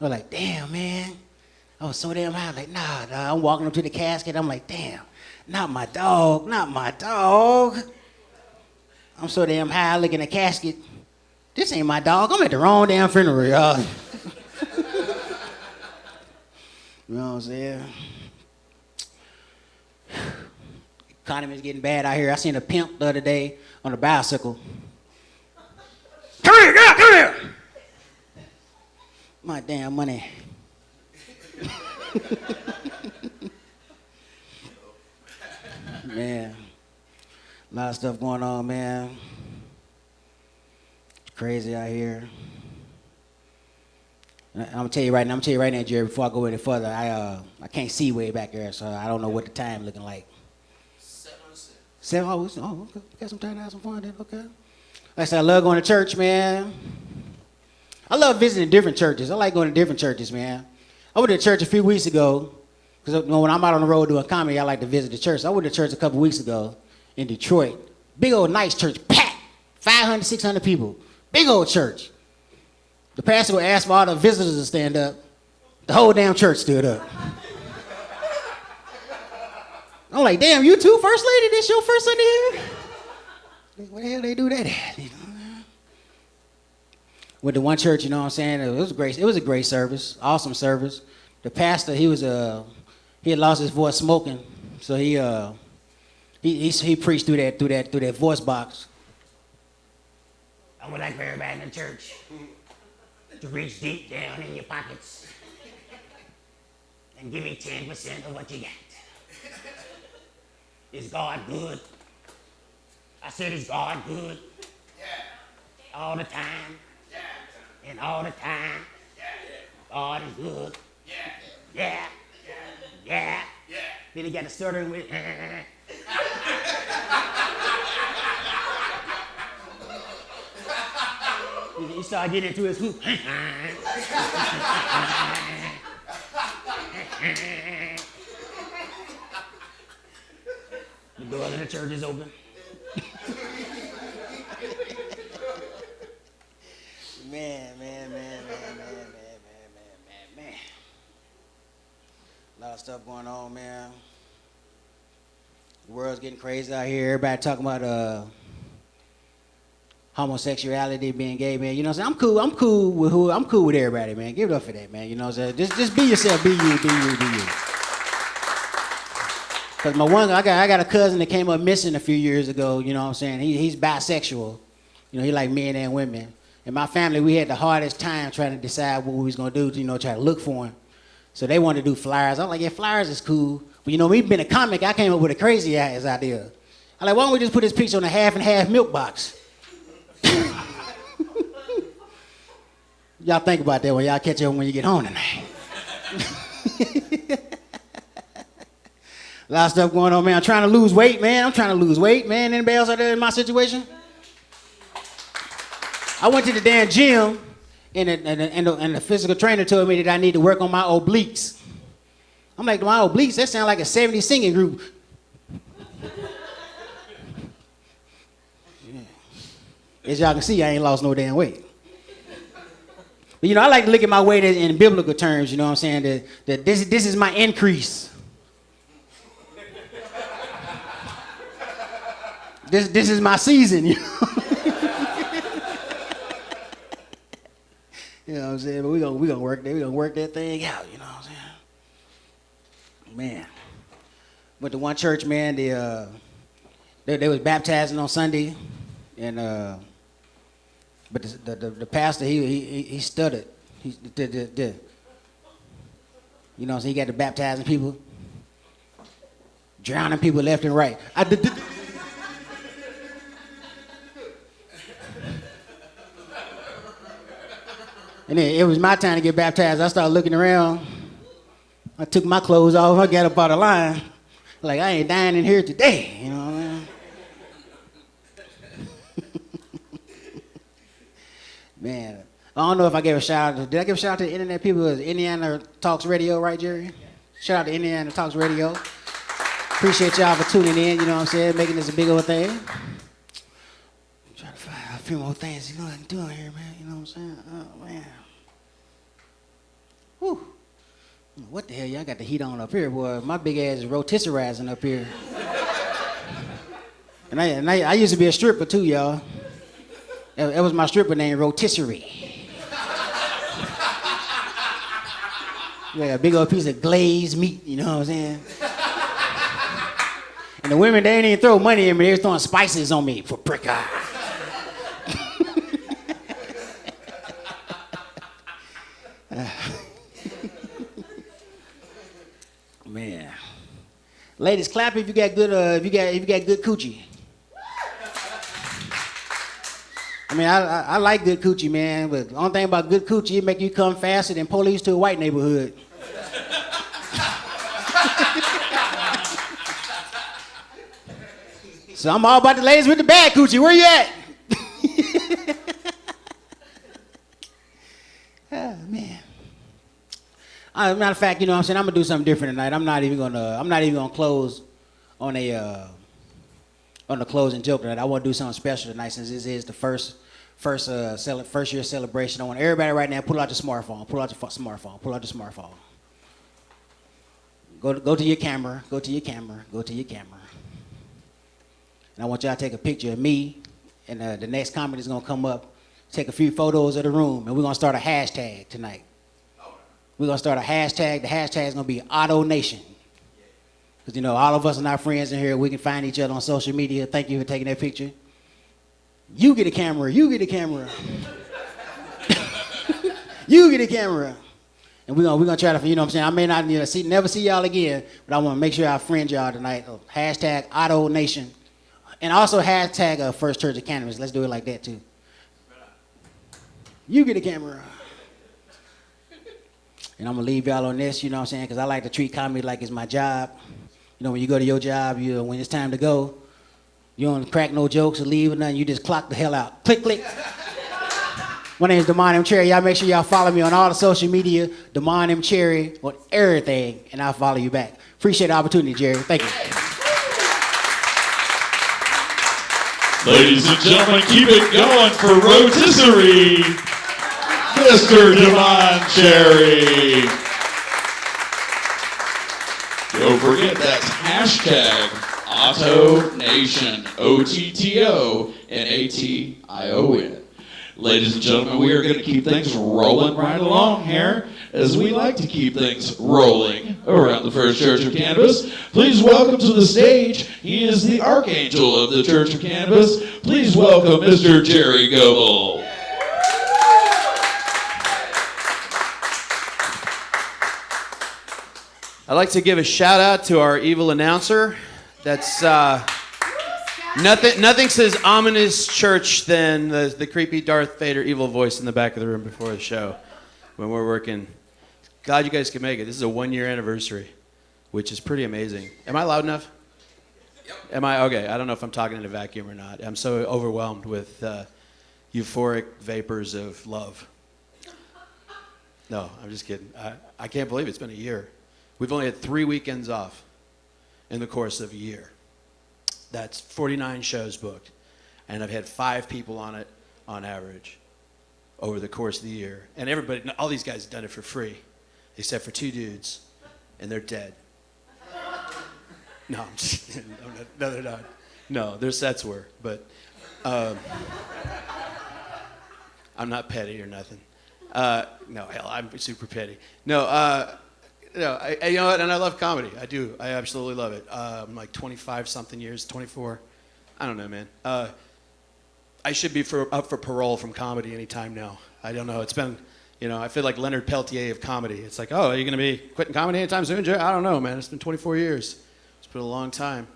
I was like, damn, man. I was so damn high. Like, nah. I'm walking up to the casket. I'm like, damn, not my dog, not my dog. I'm so damn high looking at the casket. This ain't my dog. I'm at the wrong damn funeral, y'all. You know what I'm saying? Economy's getting bad out here. I seen a pimp the other day on a bicycle. Come here, girl, come here. My damn money. Man, a lot of stuff going on, man. It's crazy out here. I'm gonna tell you right now, Jerry, before I go any further, I can't see way back there, so I don't know what the time looking like. 7 hours. Oh, okay. Got some time to have some fun then, okay. Like I said, I love going to church, man. I love visiting different churches. I like going to different churches, man. I went to church a few weeks ago, Because when I'm out on the road doing comedy, I like to visit the church. I went to church a couple weeks ago in Detroit. Big old nice church, packed, 500, 600 people. Big old church. The pastor would ask for all the visitors to stand up. The whole damn church stood up. I'm like, damn, you too, First Lady? This your first Sunday here? Where the hell they do that at? Went to one church, you know what I'm saying? It was great. It was a great service, awesome service. The pastor, he had lost his voice smoking, so he preached through that voice box. I would like for everybody in the church to reach deep down in your pockets and give me 10% of what you got. Is God good? I said, is God good? Yeah. All the time. Yeah. And all the time. Yeah. God is good. Yeah. Yeah. Yeah. Yeah. Then he got to stuttering with. He started getting into his hoop. The door of the church is open. Man. A lot of stuff going on, man. The world's getting crazy out here. Everybody talking about homosexuality, being gay, man. You know what I'm saying? I'm cool with everybody, man. Give it up for that, man. You know what I'm saying? Just be yourself, be you. Cause I got a cousin that came up missing a few years ago. You know what I'm saying? He's bisexual. You know, he like men and women. In my family, we had the hardest time trying to decide what we was gonna do. To, you know, try to look for him. So they wanted to do flyers. I'm like, yeah, flyers is cool. But you know, me being a comic, I came up with a crazy ass idea. I'm like, why don't we just put this picture on a half and half milk box? Y'all think about that when y'all catch up when you get home tonight. A lot of stuff going on, man. I'm trying to lose weight, man. Anybody else out there in my situation? I went to the damn gym, and the physical trainer told me that I need to work on my obliques. I'm like, my obliques? That sounds like a 70s singing group. Yeah. As y'all can see, I ain't lost no damn weight. But, you know, I like to look at my weight in biblical terms, you know what I'm saying? That this is my increase. This is my season, you know? You know what I'm saying? But we gonna work that thing out, you know what I'm saying? Man. Went to one church, man, they was baptizing on Sunday, and but the pastor he stuttered. You know, so he got to baptizing people, drowning people left and right. And then it was my time to get baptized. I started looking around. I took my clothes off. I got up out of line. Like, I ain't dying in here today. You know what I mean? Man, I don't know if I gave a shout out. Did I give a shout out to the internet people? It was Indiana Talks Radio, right, Jerry? Shout out to Indiana Talks Radio. Appreciate y'all for tuning in, you know what I'm saying? Making this a big old thing. Try to find a few more things, you know, I can do out here, man. You know what I'm saying? Oh, man. Whew. What the hell? Y'all got the heat on up here, boy. My big ass is rotisserizing up here. and I used to be a stripper, too, y'all. That was my stripper name, Rotisserie. Like a big old piece of glazed meat, you know what I'm saying? And the women, they didn't even throw money in me. They was throwing spices on me for prick eye. Man. Ladies, clap if you got good if you got good coochie. I mean, I like good coochie, man, but the only thing about good coochie, it make you come faster than police to a white neighborhood. So I'm all about the ladies with the bad coochie. Where you at? Oh, man. Matter of fact, you know what I'm saying, I'm gonna do something different tonight. I'm not even gonna close on a on the closing joke tonight. I want to do something special tonight since this is the first year celebration. I want everybody right now pull out your smartphone. Pull out your smartphone. Pull out your smartphone. Go to your camera. Go to your camera. Go to your camera. And I want y'all to take a picture of me, and the next comment is gonna come up. Take a few photos of the room, and we're gonna start a hashtag tonight. We're gonna start a hashtag. The hashtag is gonna be Auto Nation. Because, you know, all of us are not friends in here. We can find each other on social media. Thank you for taking that picture. You get a camera. You get a camera. You get a camera. And we're gonna try to, you know what I'm saying? I may not never see y'all again, but I want to make sure I friend y'all tonight. Hashtag Auto Nation. And also hashtag First Church of Cannabis. Let's do it like that, too. You get a camera. And I'm going to leave y'all on this, you know what I'm saying? Because I like to treat comedy like it's my job. You know, when you go to your job, when it's time to go, you don't crack no jokes or leave or nothing. You just clock the hell out. Click, click. My name is Damon M. Cherry. Y'all make sure y'all follow me on all the social media. Damon M. Cherry on everything. And I'll follow you back. Appreciate the opportunity, Jerry. Thank you. Ladies and gentlemen, keep it going for Rotisserie, Mr. Damon Cherry. Don't forget that's hashtag AutoNation, OTTONATION. Ladies and gentlemen, we are going to keep things rolling right along here, as we like to keep things rolling around the First Church of Cannabis. Please welcome to the stage, he is the Archangel of the Church of Cannabis. Please welcome Mr. Jerry Goebel. I'd like to give a shout out to our evil announcer. That's nothing says ominous church than the creepy Darth Vader evil voice in the back of the room before the show when we're working. Glad you guys can make it. This is a 1-year anniversary, which is pretty amazing. Am I loud enough? Yep. Am I? Okay, I don't know if I'm talking in a vacuum or not. I'm so overwhelmed with euphoric vapors of love. No, I'm just kidding. I can't believe it's been a year. We've only had 3 weekends off in the course of a year. That's 49 shows booked. And I've had 5 people on it on average over the course of the year. And everybody, all these guys have done it for free, except for 2 dudes, and they're dead. No, I'm just kidding. No, they're not. No, their sets were, but I'm not petty or nothing. No, hell, I'm super petty. No, you know what? And I love comedy. I do. I absolutely love it. I'm like 25-something years, 24. I don't know, man. I should be up for parole from comedy anytime now. I don't know. It's been, I feel like Leonard Peltier of comedy. It's like, oh, are you going to be quitting comedy anytime soon, Joe? I don't know, man. It's been 24 years. It's been a long time,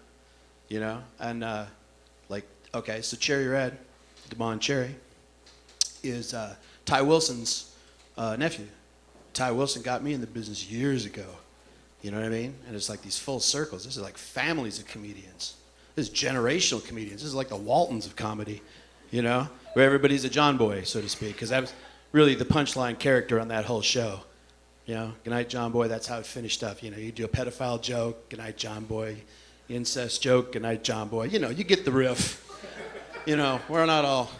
And, okay, so Cherry Red, Damon Cherry, is Ty Wilson's nephew. Ty Wilson got me in the business years ago. You know what I mean? And it's like these full circles. This is like families of comedians. This is generational comedians. This is like the Waltons of comedy, where everybody's a John Boy, so to speak, because that was really the punchline character on that whole show. Good night, John Boy. That's how it finished up. You do a pedophile joke, good night, John Boy. Incest joke, good night, John Boy. You get the riff. We're not all...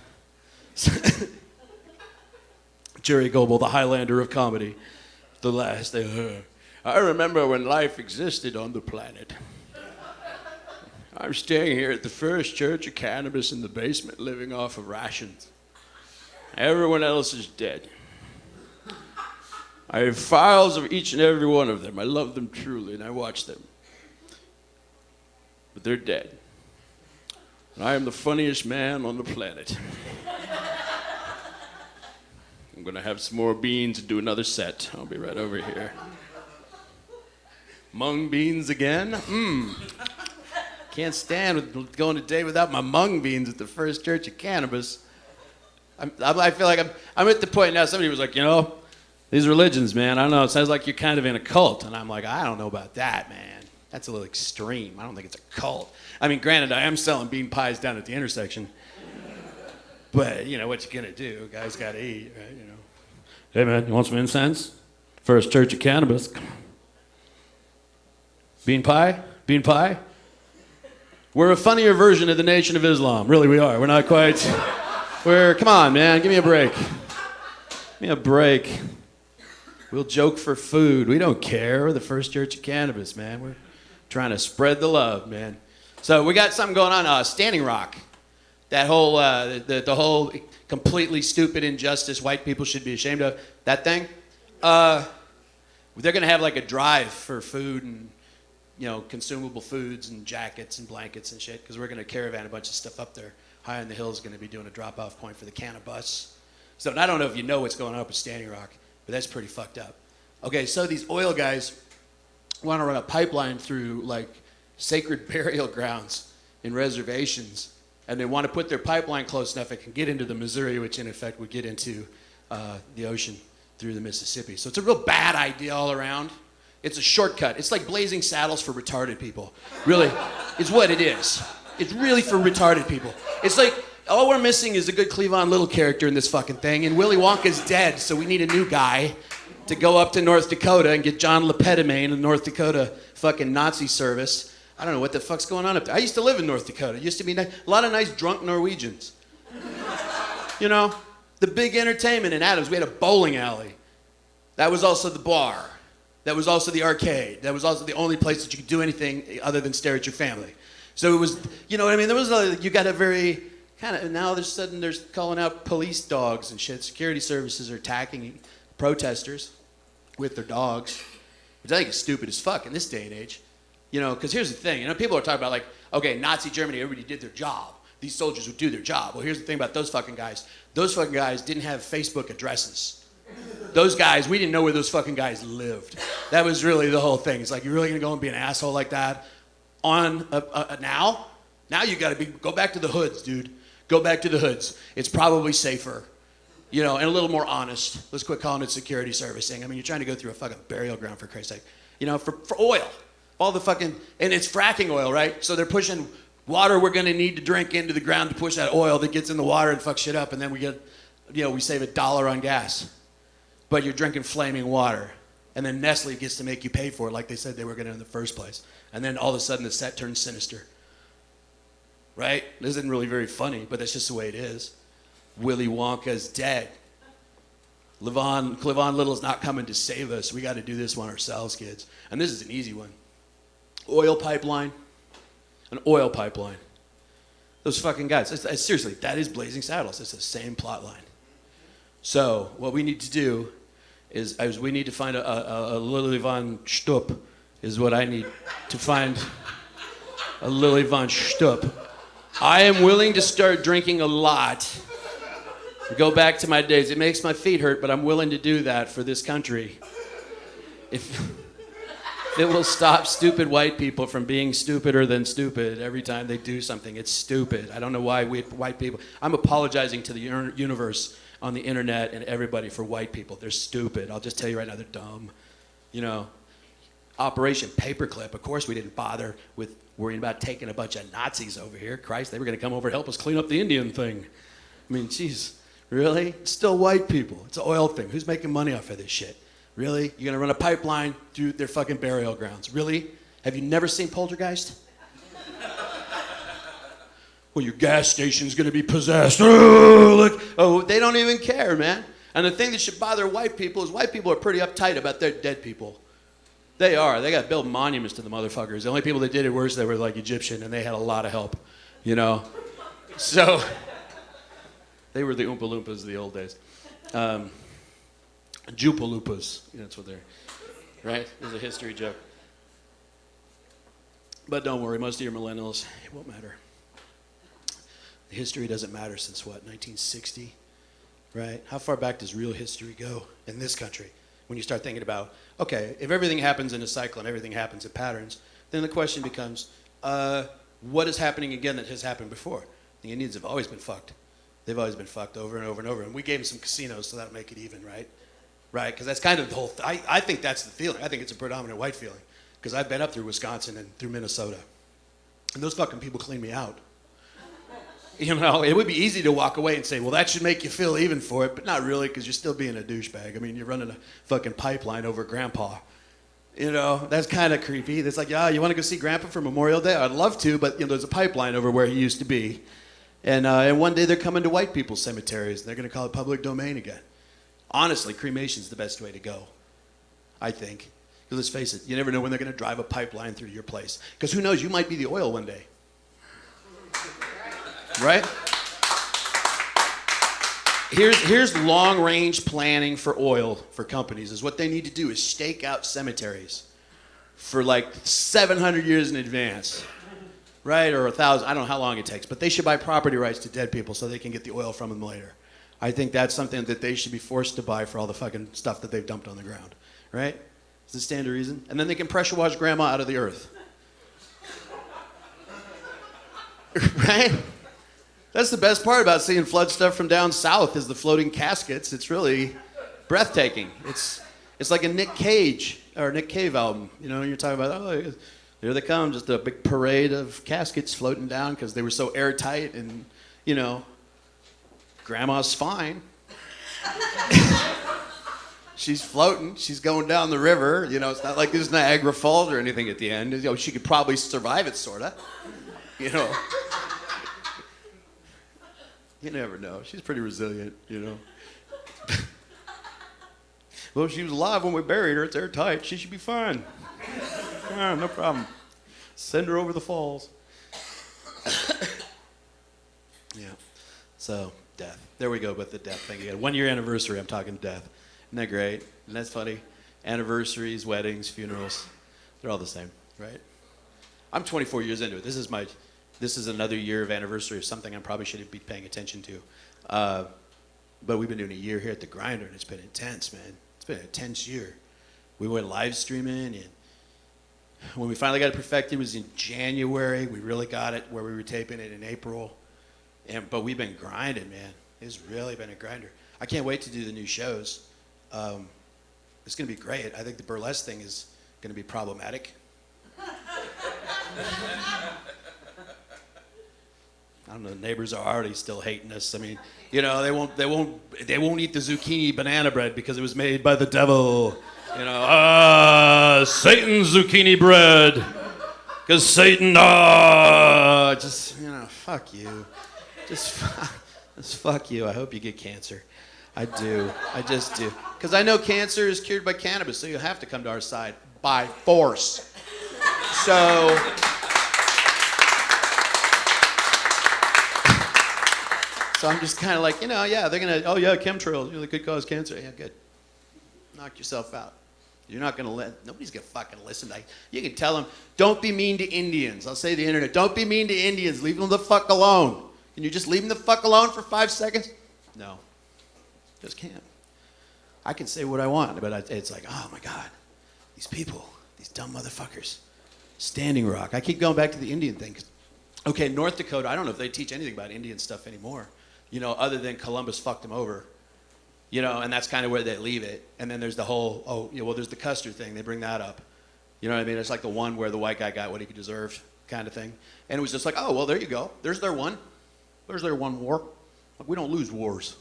Jerry Goebel, the Highlander of comedy. The last day. I remember when life existed on the planet. I'm staying here at the First Church of Cannabis in the basement, living off of rations. Everyone else is dead. I have files of each and every one of them. I love them truly, and I watch them. But they're dead. And I am the funniest man on the planet. I'm going to have some more beans and do another set. I'll be right over here. Mung beans again? Can't stand going a day without my mung beans at the First Church of Cannabis. I feel like I'm at the point now, somebody was like, these religions, man, I don't know, it sounds like you're kind of in a cult. And I'm like, I don't know about that, man. That's a little extreme. I don't think it's a cult. I mean, granted, I am selling bean pies down at the intersection. But, what you gonna do? Guys gotta eat, right? Hey, man, you want some incense? First Church of Cannabis. Bean pie? Bean pie? We're a funnier version of the Nation of Islam. Really, we are. We're not quite. Come on, man. Give me a break. Give me a break. We'll joke for food. We don't care. We're the First Church of Cannabis, man. We're trying to spread the love, man. So we got something going on. Standing Rock. That whole, the whole completely stupid injustice white people should be ashamed of. That thing. They're going to have like a drive for food and, consumable foods and jackets and blankets and shit, because we're going to caravan a bunch of stuff up there. High on the Hill is going to be doing a drop-off point for the cannabis. So I don't know if you know what's going on up at Standing Rock, but that's pretty fucked up. Okay, so these oil guys want to run a pipeline through, like, sacred burial grounds in reservations, and they want to put their pipeline close enough it can get into the Missouri, which in effect would get into the ocean through the Mississippi. So it's a real bad idea all around. It's a shortcut. It's like Blazing Saddles for retarded people. Really, it's what it is. It's really for retarded people. It's like, all we're missing is a good Cleavon Little character in this fucking thing, and Willy Wonka's dead, so we need a new guy to go up to North Dakota and get John LePetamine in the North Dakota fucking Nazi service. I don't know what the fuck's going on up there. I used to live in North Dakota. It used to be a lot of nice drunk Norwegians. The big entertainment in Adams, we had a bowling alley. That was also the bar. That was also the arcade. That was also the only place that you could do anything other than stare at your family. So it was, you know what I mean? There was you got a very kind of, now they're calling out police dogs and shit. Security services are attacking protesters with their dogs, which I think is stupid as fuck in this day and age. Because here's the thing. People are talking about, like, okay, Nazi Germany, everybody did their job. These soldiers would do their job. Well, here's the thing about those fucking guys. Those fucking guys didn't have Facebook addresses. Those guys, we didn't know where those fucking guys lived. That was really the whole thing. It's like, you're really gonna go and be an asshole like that on now? Now you gotta go back to the hoods, dude. Go back to the hoods. It's probably safer, and a little more honest. Let's quit calling it security servicing. I mean, you're trying to go through a fucking burial ground, for Christ's sake. For oil. All the fucking, and it's fracking oil, right? So they're pushing water we're gonna need to drink into the ground to push that oil that gets in the water and fucks shit up, and then we get, we save $1 on gas. But you're drinking flaming water. And then Nestle gets to make you pay for it like they said they were going to in the first place. And then all of a sudden the set turns sinister. Right? This isn't really very funny, but that's just the way it is. Willy Wonka's dead. Cleavon Little's not coming to save us. We got to do this one ourselves, kids. And this is an easy one. Oil pipeline. An oil pipeline. Those fucking guys. Seriously, that is Blazing Saddles. It's the same plot line. So what we need to do is we need to find a Lily von Stupp is what I need to find. A Lily von Stupp. I am willing to start drinking a lot. Go back to my days. It makes my feet hurt, but I'm willing to do that for this country. If it will stop stupid white people from being stupider than stupid every time they do something. It's stupid. I don't know why white people... I'm apologizing to the universe on the internet and everybody for white people. They're stupid. I'll just tell you right now, they're dumb. Operation Paperclip. Of course we didn't bother with worrying about taking a bunch of Nazis over here. Christ, they were going to come over and help us clean up the Indian thing. I mean, jeez, really? It's still white people. It's an oil thing. Who's making money off of this shit? Really? You're going to run a pipeline through their fucking burial grounds. Really? Have you never seen Poltergeist? Well, your gas station's gonna be possessed. Oh, they don't even care, man. And the thing that should bother white people is white people are pretty uptight about their dead people. They are. They got to build monuments to the motherfuckers. The only people that did it worse, they were like Egyptian, and they had a lot of help, So, they were the Oompa Loompas of the old days. Jupaloopas, that's what they're, right? There's a history joke. But don't worry, most of your millennials, it won't matter. The history doesn't matter since what, 1960, right? How far back does real history go in this country? When you start thinking about, okay, if everything happens in a cycle and everything happens in patterns, then the question becomes, what is happening again that has happened before? The Indians have always been fucked. They've always been fucked over and over and over. And we gave them some casinos, so that'll make it even, right? Right, because that's kind of the whole, I think that's the feeling. I think it's a predominant white feeling. Because I've been up through Wisconsin and through Minnesota. And those fucking people clean me out. You know, it would be easy to walk away and say, well, that should make you feel even for it, but not really, because you're still being a douchebag. I mean, you're running a fucking pipeline over Grandpa. You know, that's kind of creepy. It's like, yeah, you want to go see Grandpa for Memorial Day? I'd love to, but you know, there's a pipeline over where he used to be. And one day they're coming to white people's cemeteries, and they're going to call it public domain again. Honestly, cremation's the best way to go, I think. Because let's face it, you never know when they're going to drive a pipeline through your place. Because who knows, you might be the oil one day. Right? Here's long-range planning for oil for companies. Is what they need to do is stake out cemeteries for like 700 years in advance. Right? Or 1,000. I don't know how long it takes. But they should buy property rights to dead people so they can get the oil from them later. I think that's something that they should be forced to buy for all the fucking stuff that they've dumped on the ground. Right? Does it stand to reason? And then they can pressure wash Grandma out of the earth. Right? That's the best part about seeing flood stuff from down south is the floating caskets. It's really breathtaking. It's like a Nick Cage or Nick Cave album. You know, you're talking about, oh, here they come, just a big parade of caskets floating down because they were so airtight and, you know, Grandma's fine. She's floating. She's going down the river. You know, it's not like there's Niagara Falls or anything at the end. You know, she could probably survive it, sort of. You know. You never know. She's pretty resilient, you know. Well, if she was alive when we buried her, it's airtight. She should be fine. Yeah, no problem. Send her over the falls. Yeah. So, death. There we go with the death thing again. 1 year anniversary, I'm talking death. Isn't that great? Isn't that funny? Anniversaries, weddings, funerals, they're all the same, right? I'm 24 years into it. This is another year of anniversary of something I probably shouldn't be paying attention to. But we've been doing a year here at the Grinder, and it's been intense, man. It's been an intense year. We went live streaming, and when we finally got it perfected, it was in January. We really got it where we were taping it in April. But we've been grinding, man. It's really been a grinder. I can't wait to do the new shows. It's going to be great. I think the burlesque thing is going to be problematic. I don't know. The neighbors are already still hating us. I mean, you know, they won't eat the zucchini banana bread because it was made by the devil. You know, Satan's zucchini bread, because Satan. Just you know, fuck you. Just fuck you. I hope you get cancer. I do. I just do. Because I know cancer is cured by cannabis, so you have to come to our side by force. So. So I'm just kind of like, you know, yeah, they're going to, oh, yeah, chemtrails, they could cause cancer. Yeah, good. Knock yourself out. You're not going to nobody's going to fucking listen. You can tell them, don't be mean to Indians. I'll say to the internet, don't be mean to Indians. Leave them the fuck alone. Can you just leave them the fuck alone for 5 seconds? No. Just can't. I can say what I want, but it's like, oh, my God. These people, these dumb motherfuckers. Standing Rock. I keep going back to the Indian thing. Okay, North Dakota, I don't know if they teach anything about Indian stuff anymore. You know, other than Columbus fucked them over, you know, and that's kind of where they leave it. And then there's the whole, there's the Custer thing. They bring that up. You know what I mean? It's like the one where the white guy got what he deserved kind of thing. And it was just like, oh, well, there you go. There's their one. There's their one war. Like, we don't lose wars.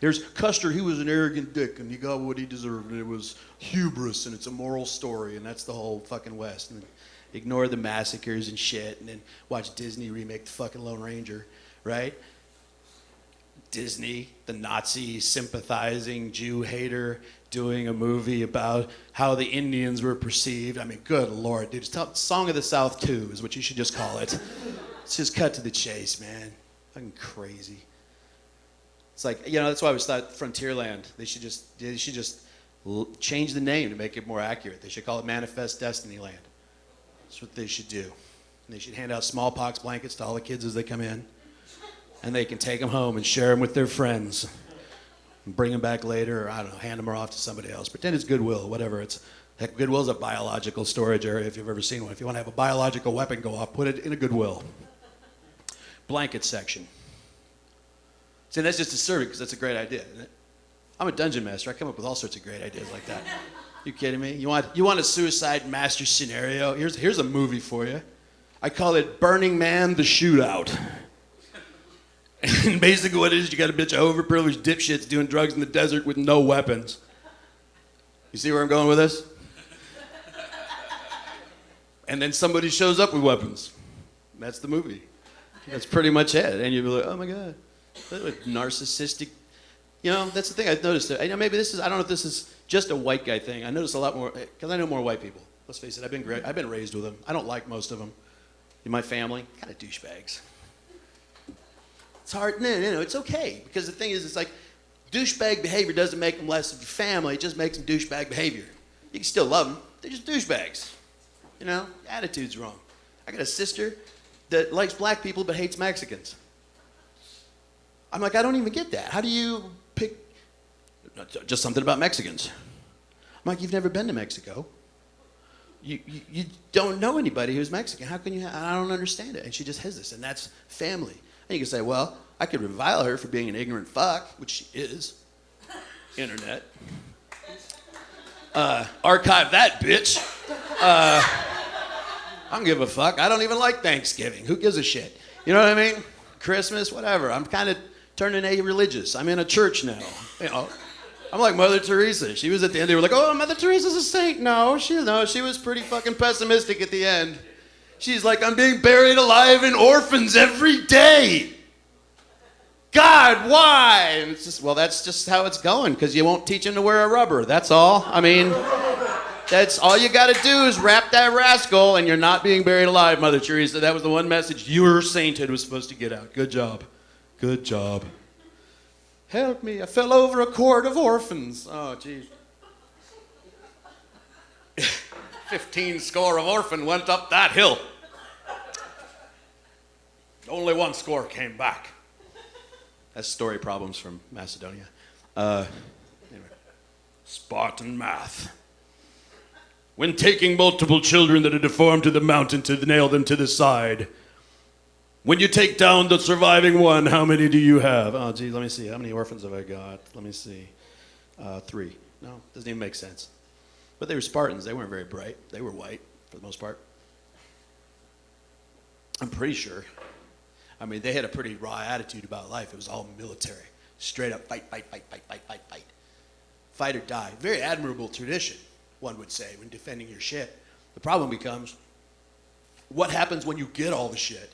There's Custer, he was an arrogant dick, and he got what he deserved, and it was hubris, and it's a moral story, and that's the whole fucking West. And ignore the massacres and shit, and then watch Disney remake the fucking Lone Ranger. Right? Disney, the Nazi sympathizing Jew hater, doing a movie about how the Indians were perceived. I mean, good Lord, dude. Song of the South 2 is what you should just call it. Let's just cut to the chase, man. Fucking crazy. It's like, you know, that's why I always thought Frontierland, they should just change the name to make it more accurate. They should call it Manifest Destiny Land. That's what they should do. And they should hand out smallpox blankets to all the kids as they come in. And they can take them home and share them with their friends. And bring them back later, or I don't know, hand them off to somebody else. Pretend it's Goodwill, whatever. Heck, Goodwill's a biological storage area if you've ever seen one. If you want to have a biological weapon go off, put it in a Goodwill. Blanket section. See, that's just disturbing because that's a great idea, isn't it? I'm a dungeon master. I come up with all sorts of great ideas like that. You kidding me? You want a suicide master scenario? Here's a movie for you. I call it Burning Man the Shootout. And basically what it is, you got a bitch of overprivileged dipshits doing drugs in the desert with no weapons. You see where I'm going with this? And then somebody shows up with weapons. That's the movie. That's pretty much it. And you'll be like, oh my God. Narcissistic. You know, that's the thing I've noticed. I know maybe I don't know if this is just a white guy thing. I notice a lot more, because I know more white people. Let's face it, I've been raised with them. I don't like most of them. In my family, kind of douchebags. It's hard, no, it's okay. Because the thing is, it's like, douchebag behavior doesn't make them less of your family, it just makes them douchebag behavior. You can still love them, they're just douchebags. You know, attitude's wrong. I got a sister that likes black people but hates Mexicans. I'm like, I don't even get that. How do you pick, just something about Mexicans. I'm like, you've never been to Mexico. You don't know anybody who's Mexican. How can you, I don't understand it. And she just has this, and that's family. And you can say, well, I could revile her for being an ignorant fuck, which she is. Internet. Archive that, bitch. I don't give a fuck. I don't even like Thanksgiving. Who gives a shit? You know what I mean? Christmas, whatever. I'm kind of turning a-religious. I'm in a church now. You know, I'm like Mother Teresa. She was at the end, they were like, oh, Mother Teresa's a saint. No, she was pretty fucking pessimistic at the end. She's like, I'm being buried alive in orphans every day. God, why? And it's just, well, that's just how it's going, because you won't teach them to wear a rubber. That's all. I mean, that's all you got to do is wrap that rascal, and you're not being buried alive, Mother Teresa. That was the one message your sainthood was supposed to get out. Good job. Good job. Help me, I fell over a cord of orphans. Oh, geez. 15 score of orphan went up that hill. Only 1 score came back. That's story problems from Macedonia. Anyway. Spartan math. When taking multiple children that are deformed to the mountain to nail them to the side, when you take down the surviving one, how many do you have? Oh, gee, let me see. How many orphans have I got? Let me see. 3. No, doesn't even make sense. But they were Spartans. They weren't very bright. They were white, for the most part. I'm pretty sure. I mean, they had a pretty raw attitude about life. It was all military. Straight up fight, fight, fight, fight, fight, fight, fight. Fight or die. Very admirable tradition, one would say, when defending your shit. The problem becomes, what happens when you get all the shit?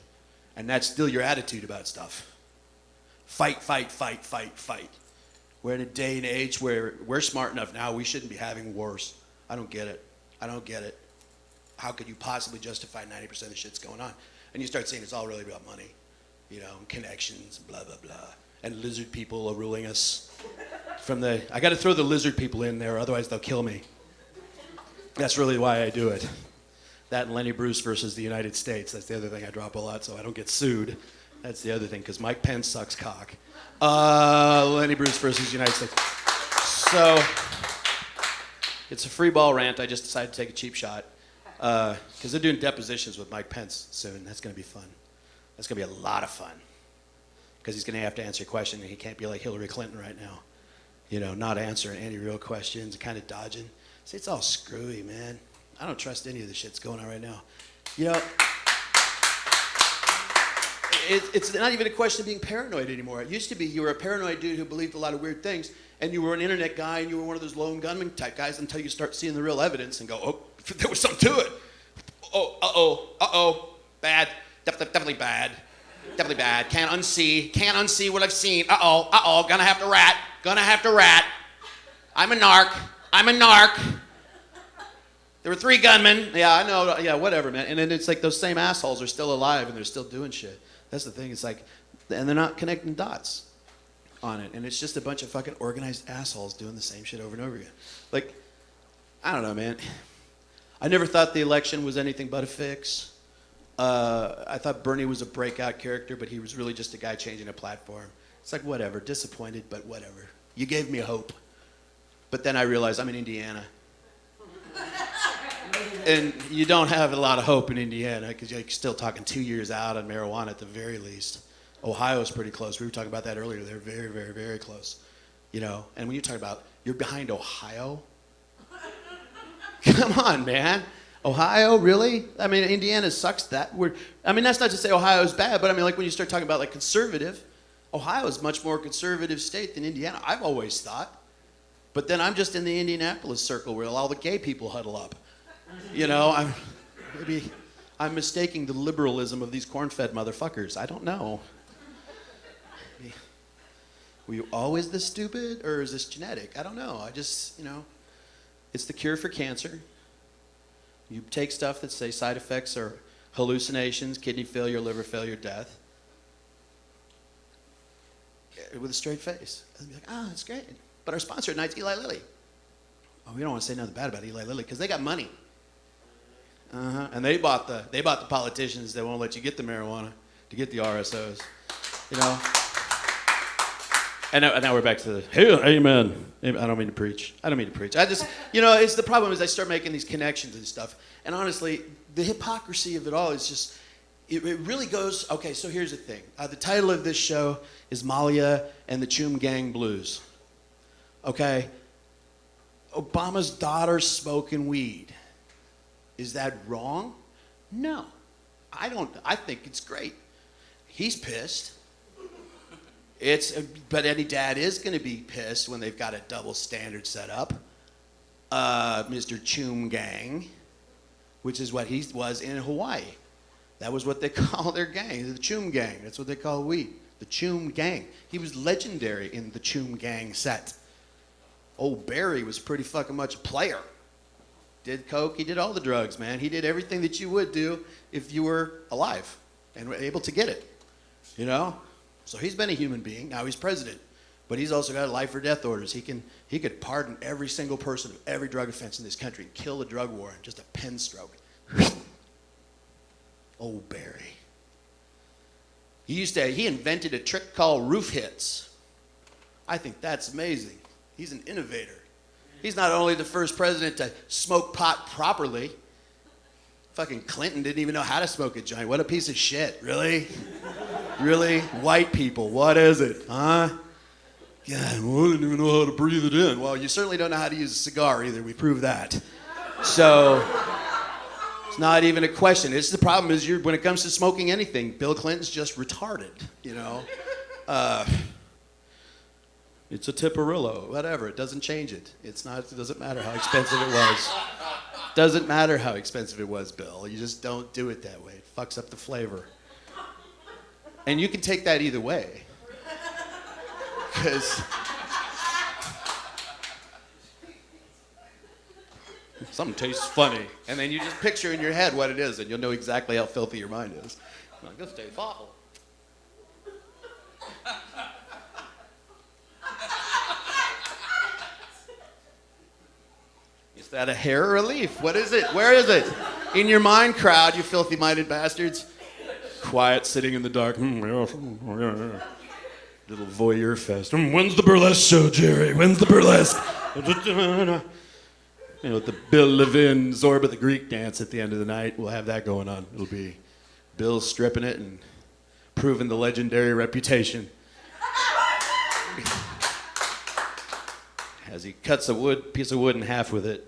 And that's still your attitude about stuff. Fight, fight, fight, fight, fight. We're in a day and age where we're smart enough now, we shouldn't be having wars. I don't get it. I don't get it. How could you possibly justify 90% of the shit's going on? And you start saying it's all really about money, you know, connections, blah, blah, blah. And lizard people are ruling us from the, I gotta throw the lizard people in there, otherwise they'll kill me. That's really why I do it. That and Lenny Bruce versus the United States. That's the other thing I drop a lot so I don't get sued. That's the other thing, because Mike Pence sucks cock. Lenny Bruce versus United States. So, it's a free ball rant. I just decided to take a cheap shot. Because they're doing depositions with Mike Pence soon. That's going to be fun. That's going to be a lot of fun. Because he's going to have to answer a question, and he can't be like Hillary Clinton right now. You know, not answering any real questions, kind of dodging. See, it's all screwy, man. I don't trust any of the shit's going on right now. You know, it's not even a question of being paranoid anymore. It used to be you were a paranoid dude who believed a lot of weird things, and you were an internet guy, and you were one of those lone gunman type guys until you start seeing the real evidence and go, oh, there was something to it. Oh, bad, definitely bad. Definitely bad. Can't unsee what I've seen. Gonna have to rat. I'm a narc. There were 3 gunmen. Yeah, I know. Yeah, whatever, man. And then it's like those same assholes are still alive and they're still doing shit. That's the thing. It's like, and they're not connecting dots on it. And it's just a bunch of fucking organized assholes doing the same shit over and over again. Like, I don't know, man. I never thought the election was anything but a fix. I thought Bernie was a breakout character, but he was really just a guy changing a platform. It's like, whatever. Disappointed, but whatever. You gave me hope. But then I realized I'm in Indiana. And you don't have a lot of hope in Indiana because you're still talking 2 years out on marijuana at the very least. Ohio's pretty close. We were talking about that earlier. They're very, very, very close. You know, and when you talk about you're behind Ohio, come on, man. Ohio, really? I mean, Indiana sucks that word. I mean, that's not to say Ohio's bad, but I mean, like when you start talking about like conservative, Ohio is much more conservative state than Indiana. I've always thought. But then I'm just in the Indianapolis circle where all the gay people huddle up. You know, maybe I'm mistaking the liberalism of these corn-fed motherfuckers. I don't know. Were you always this stupid, or is this genetic? I don't know. I just, you know, it's the cure for cancer. You take stuff that say side effects are hallucinations, kidney failure, liver failure, death, with a straight face. And be like, oh, that's great. But our sponsor tonight's Eli Lilly. Oh, we don't want to say nothing bad about Eli Lilly because they got money. And they bought the politicians that won't let you get the marijuana to get the RSOs. You know. And now we're back to the, hey, amen. I don't mean to preach. I just, you know, it's the problem is I start making these connections and stuff. And honestly, the hypocrisy of it all is just, it really goes, okay, so here's the thing. The title of this show is Malia and the Choom Gang Blues. Okay? Obama's daughter smoking weed. Is that wrong? No. I think it's great. He's pissed. But any dad is going to be pissed when they've got a double standard set up. Mr. Choom Gang, which is what he was in Hawaii. That was what they call their gang, the Choom Gang. That's what they call weed, the Choom Gang. He was legendary in the Choom Gang set. Old Barry was pretty fucking much a player. Did coke, he did all the drugs, man. He did everything that you would do if you were alive and were able to get it, you know? So he's been a human being. Now he's president, but he's also got life or death orders. He could pardon every single person of every drug offense in this country and kill the drug war in just a pen stroke. Old Barry. He invented a trick called roof hits. I think that's amazing. He's an innovator. He's not only the first president to smoke pot properly. Fucking Clinton didn't even know how to smoke a joint. What a piece of shit. Really? Really? White people, what is it? Huh? God, well, I didn't even know how to breathe it in. Well, you certainly don't know how to use a cigar either. We proved that. So, it's not even a question. The problem is when it comes to smoking anything, Bill Clinton's just retarded, you know? It's a Tipperillo, whatever. It doesn't change it. It doesn't matter how expensive it was. Doesn't matter how expensive it was, Bill. You just don't do it that way. It fucks up the flavor. And you can take that either way. Because something tastes funny. And then you just picture in your head what it is, and you'll know exactly how filthy your mind is. Like, this tastes awful. Is that a hair or a leaf? What is it? Where is it? In your mind, crowd, you filthy-minded bastards. Quiet, sitting in the dark. Little voyeur fest. When's the burlesque show, Jerry? When's the burlesque? You know, the Bill Levin, Zorba the Greek dance at the end of the night. We'll have that going on. It'll be Bill stripping it and proving the legendary reputation. As he cuts a piece of wood in half with it.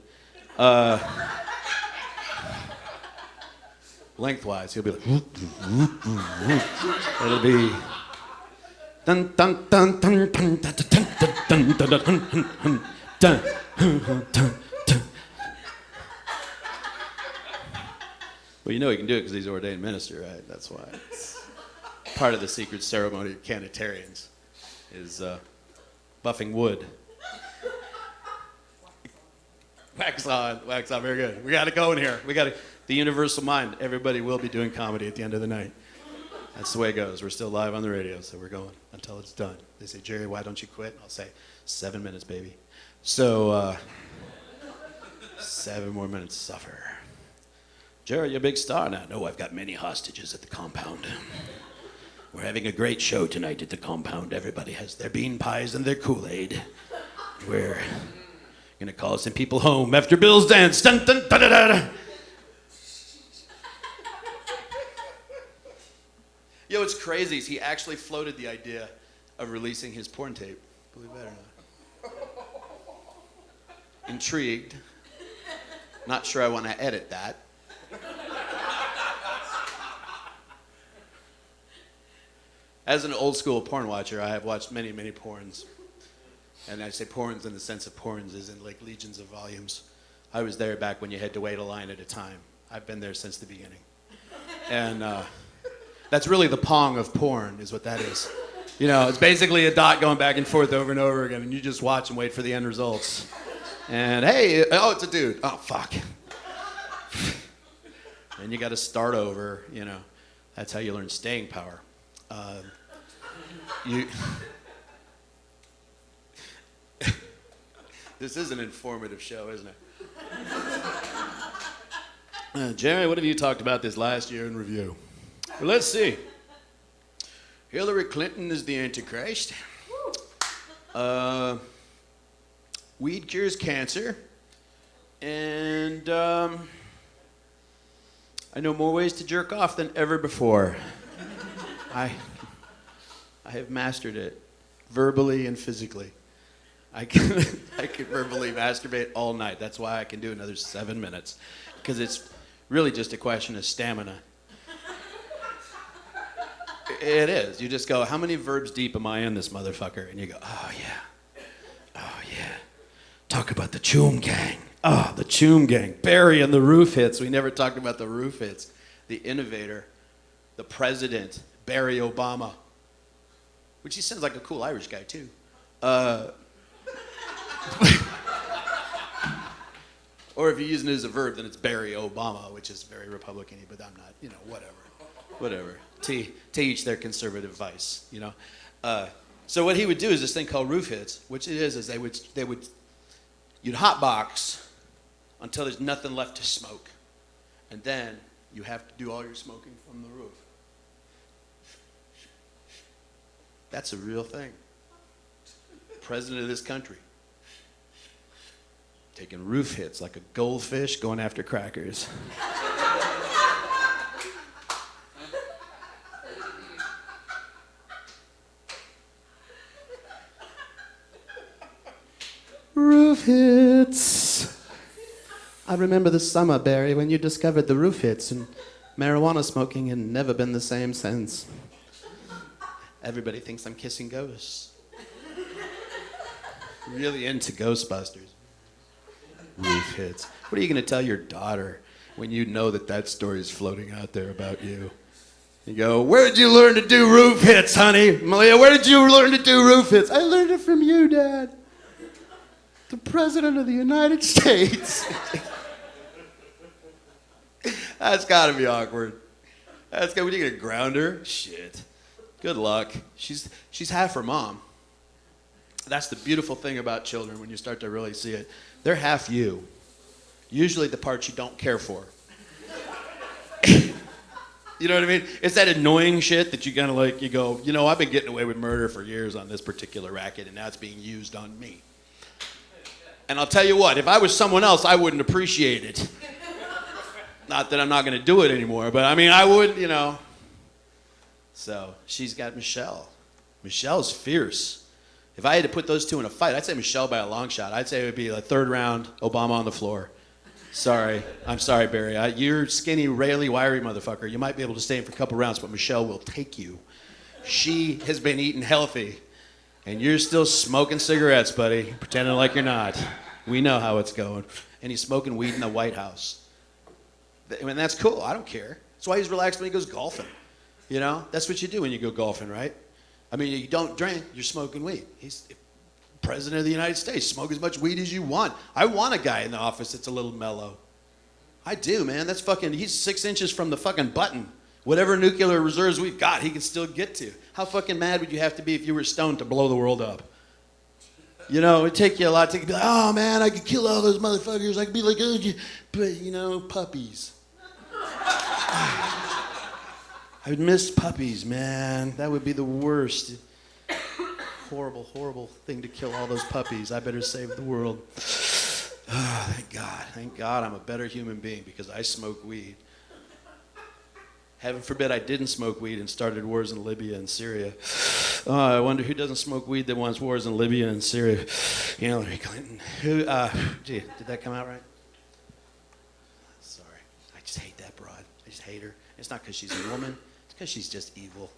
Lengthwise, he'll be like, it'll be dun dun dun dun dun dun dun dun dun dun dun dun. Well, you know he can do it because he's an ordained minister, right? That's why. It's part of the secret ceremony of Canitarians is buffing wood. Wax on, very good. We got it going here. The universal mind. Everybody will be doing comedy at the end of the night. That's the way it goes. We're still live on the radio, so we're going until it's done. They say, Jerry, why don't you quit? I'll say, 7 minutes, baby. So, 7 more minutes, suffer. Jerry, you're a big star now. No, I've got many hostages at the compound. We're having a great show tonight at the compound. Everybody has their bean pies and their Kool-Aid. We're gonna call some people home after Bill's dance. Dun, dun, dun, dun, dun. Yo, what's crazy is he actually floated the idea of releasing his porn tape. Believe that or not. Intrigued. Not sure I want to edit that. As an old school porn watcher, I have watched many, many porns. And I say porns in the sense of porns as in like legions of volumes. I was there back when you had to wait a line at a time. I've been there since the beginning. And that's really the Pong of porn is what that is. You know, it's basically a dot going back and forth over and over again, and you just watch and wait for the end results. And hey, oh, it's a dude. Oh, fuck. And you got to start over, you know. That's how you learn staying power. This is an informative show, isn't it? Jerry, what have you talked about this last year in review? Well, let's see. Hillary Clinton is the Antichrist. Weed cures cancer. And I know more ways to jerk off than ever before. I have mastered it, verbally and physically. I can verbally masturbate all night. That's why I can do another 7 minutes, because it's really just a question of stamina. It is. You just go, how many verbs deep am I in this motherfucker? And you go, oh yeah, oh yeah. Talk about the Choom Gang. Oh, the Choom Gang. Barry and the Roof Hits. We never talked about the Roof Hits. The innovator, the president, Barry Obama. Which he sounds like a cool Irish guy, too. Or if you're using it as a verb, then it's Barry Obama, which is very Republican-y, but I'm not, you know, whatever. To each their conservative vice, you know. So what he would do is this thing called Roof Hits, which it is you'd hotbox until there's nothing left to smoke. And then you have to do all your smoking from the roof. That's a real thing. President of this country. Taking roof hits like a goldfish going after crackers. Roof hits. I remember the summer, Barry, when you discovered the roof hits, and marijuana smoking had never been the same since. Everybody thinks I'm kissing ghosts. Really into Ghostbusters. Roof hits. What are you going to tell your daughter when you know that story is floating out there about you? You go, where did you learn to do roof hits, honey? Malia, where did you learn to do roof hits? I learned it from you, Dad. The President of the United States. That's got to be awkward. That's got. What are you gonna ground her? Shit. Good luck. She's half her mom. That's the beautiful thing about children when you start to really see it. They're half you. Usually the parts you don't care for. You know what I mean? It's that annoying shit that you kind of like. You go, you know, I've been getting away with murder for years on this particular racket, and now it's being used on me. And I'll tell you what, if I was someone else, I wouldn't appreciate it. Not that I'm not going to do it anymore, but I mean, I would, you know. So she's got Michelle. Michelle's fierce. If I had to put those two in a fight, I'd say Michelle by a long shot. I'd say it would be a third round, Obama on the floor. Sorry. I'm sorry, Barry. You're skinny, raily, wiry motherfucker. You might be able to stay in for a couple rounds, but Michelle will take you. She has been eating healthy. And you're still smoking cigarettes, buddy, pretending like you're not. We know how it's going. And he's smoking weed in the White House. I mean, that's cool. I don't care. That's why he's relaxed when he goes golfing. You know? That's what you do when you go golfing, right? I mean, you don't drink, you're smoking weed. He's President of the United States. Smoke as much weed as you want. I want a guy in the office that's a little mellow. I do, man. That's fucking, he's 6 inches from the fucking button. Whatever nuclear reserves we've got, he can still get to. How fucking mad would you have to be if you were stoned to blow the world up? You know, it'd take you a lot to be like, oh man, I could kill all those motherfuckers. I could be like, oh, but you know, puppies. I would miss puppies, man. That would be the worst. Horrible, horrible thing to kill all those puppies. I better save the world. Oh, thank God. Thank God I'm a better human being because I smoke weed. Heaven forbid I didn't smoke weed and started wars in Libya and Syria. Oh, I wonder who doesn't smoke weed that wants wars in Libya and Syria. Hillary Clinton. Who? Gee, did that come out right? Sorry. I just hate that broad. I just hate her. It's not because she's a woman. It's because she's just evil.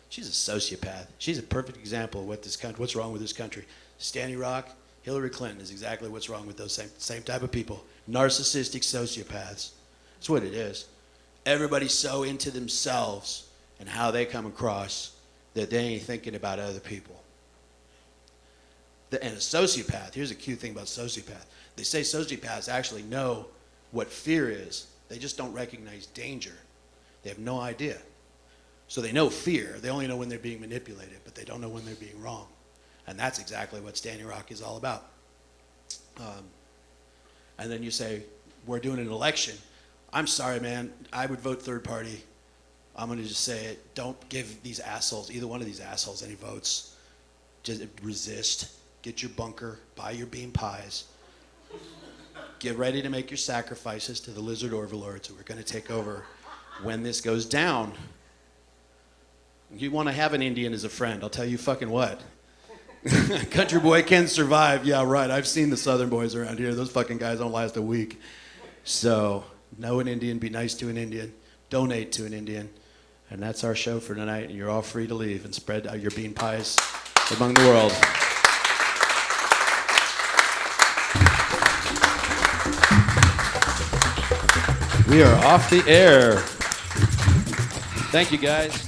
She's a sociopath. She's a perfect example of what this country, what's wrong with this country. Standing Rock, Hillary Clinton is exactly what's wrong with those same type of people. Narcissistic sociopaths. That's what it is. Everybody's so into themselves and how they come across that they ain't thinking about other people. And a sociopath, here's a cute thing about sociopath. They say sociopaths actually know what fear is. They just don't recognize danger. They have no idea. So they know fear. They only know when they're being manipulated, but they don't know when they're being wrong. And that's exactly what Standing Rock is all about. And then you say, we're doing an election. I'm sorry, man. I would vote third party. I'm going to just say it. Don't give these assholes, either one of these assholes, any votes. Just resist. Get your bunker. Buy your bean pies. Get ready to make your sacrifices to the lizard overlords who are going to take over when this goes down. You want to have an Indian as a friend, I'll tell you fucking what. Country boy can survive. Yeah, right. I've seen the Southern boys around here. Those fucking guys don't last a week. So, know an Indian, be nice to an Indian, donate to an Indian. And that's our show for tonight. And you're all free to leave and spread your bean pies among the world. We are off the air. Thank you, guys.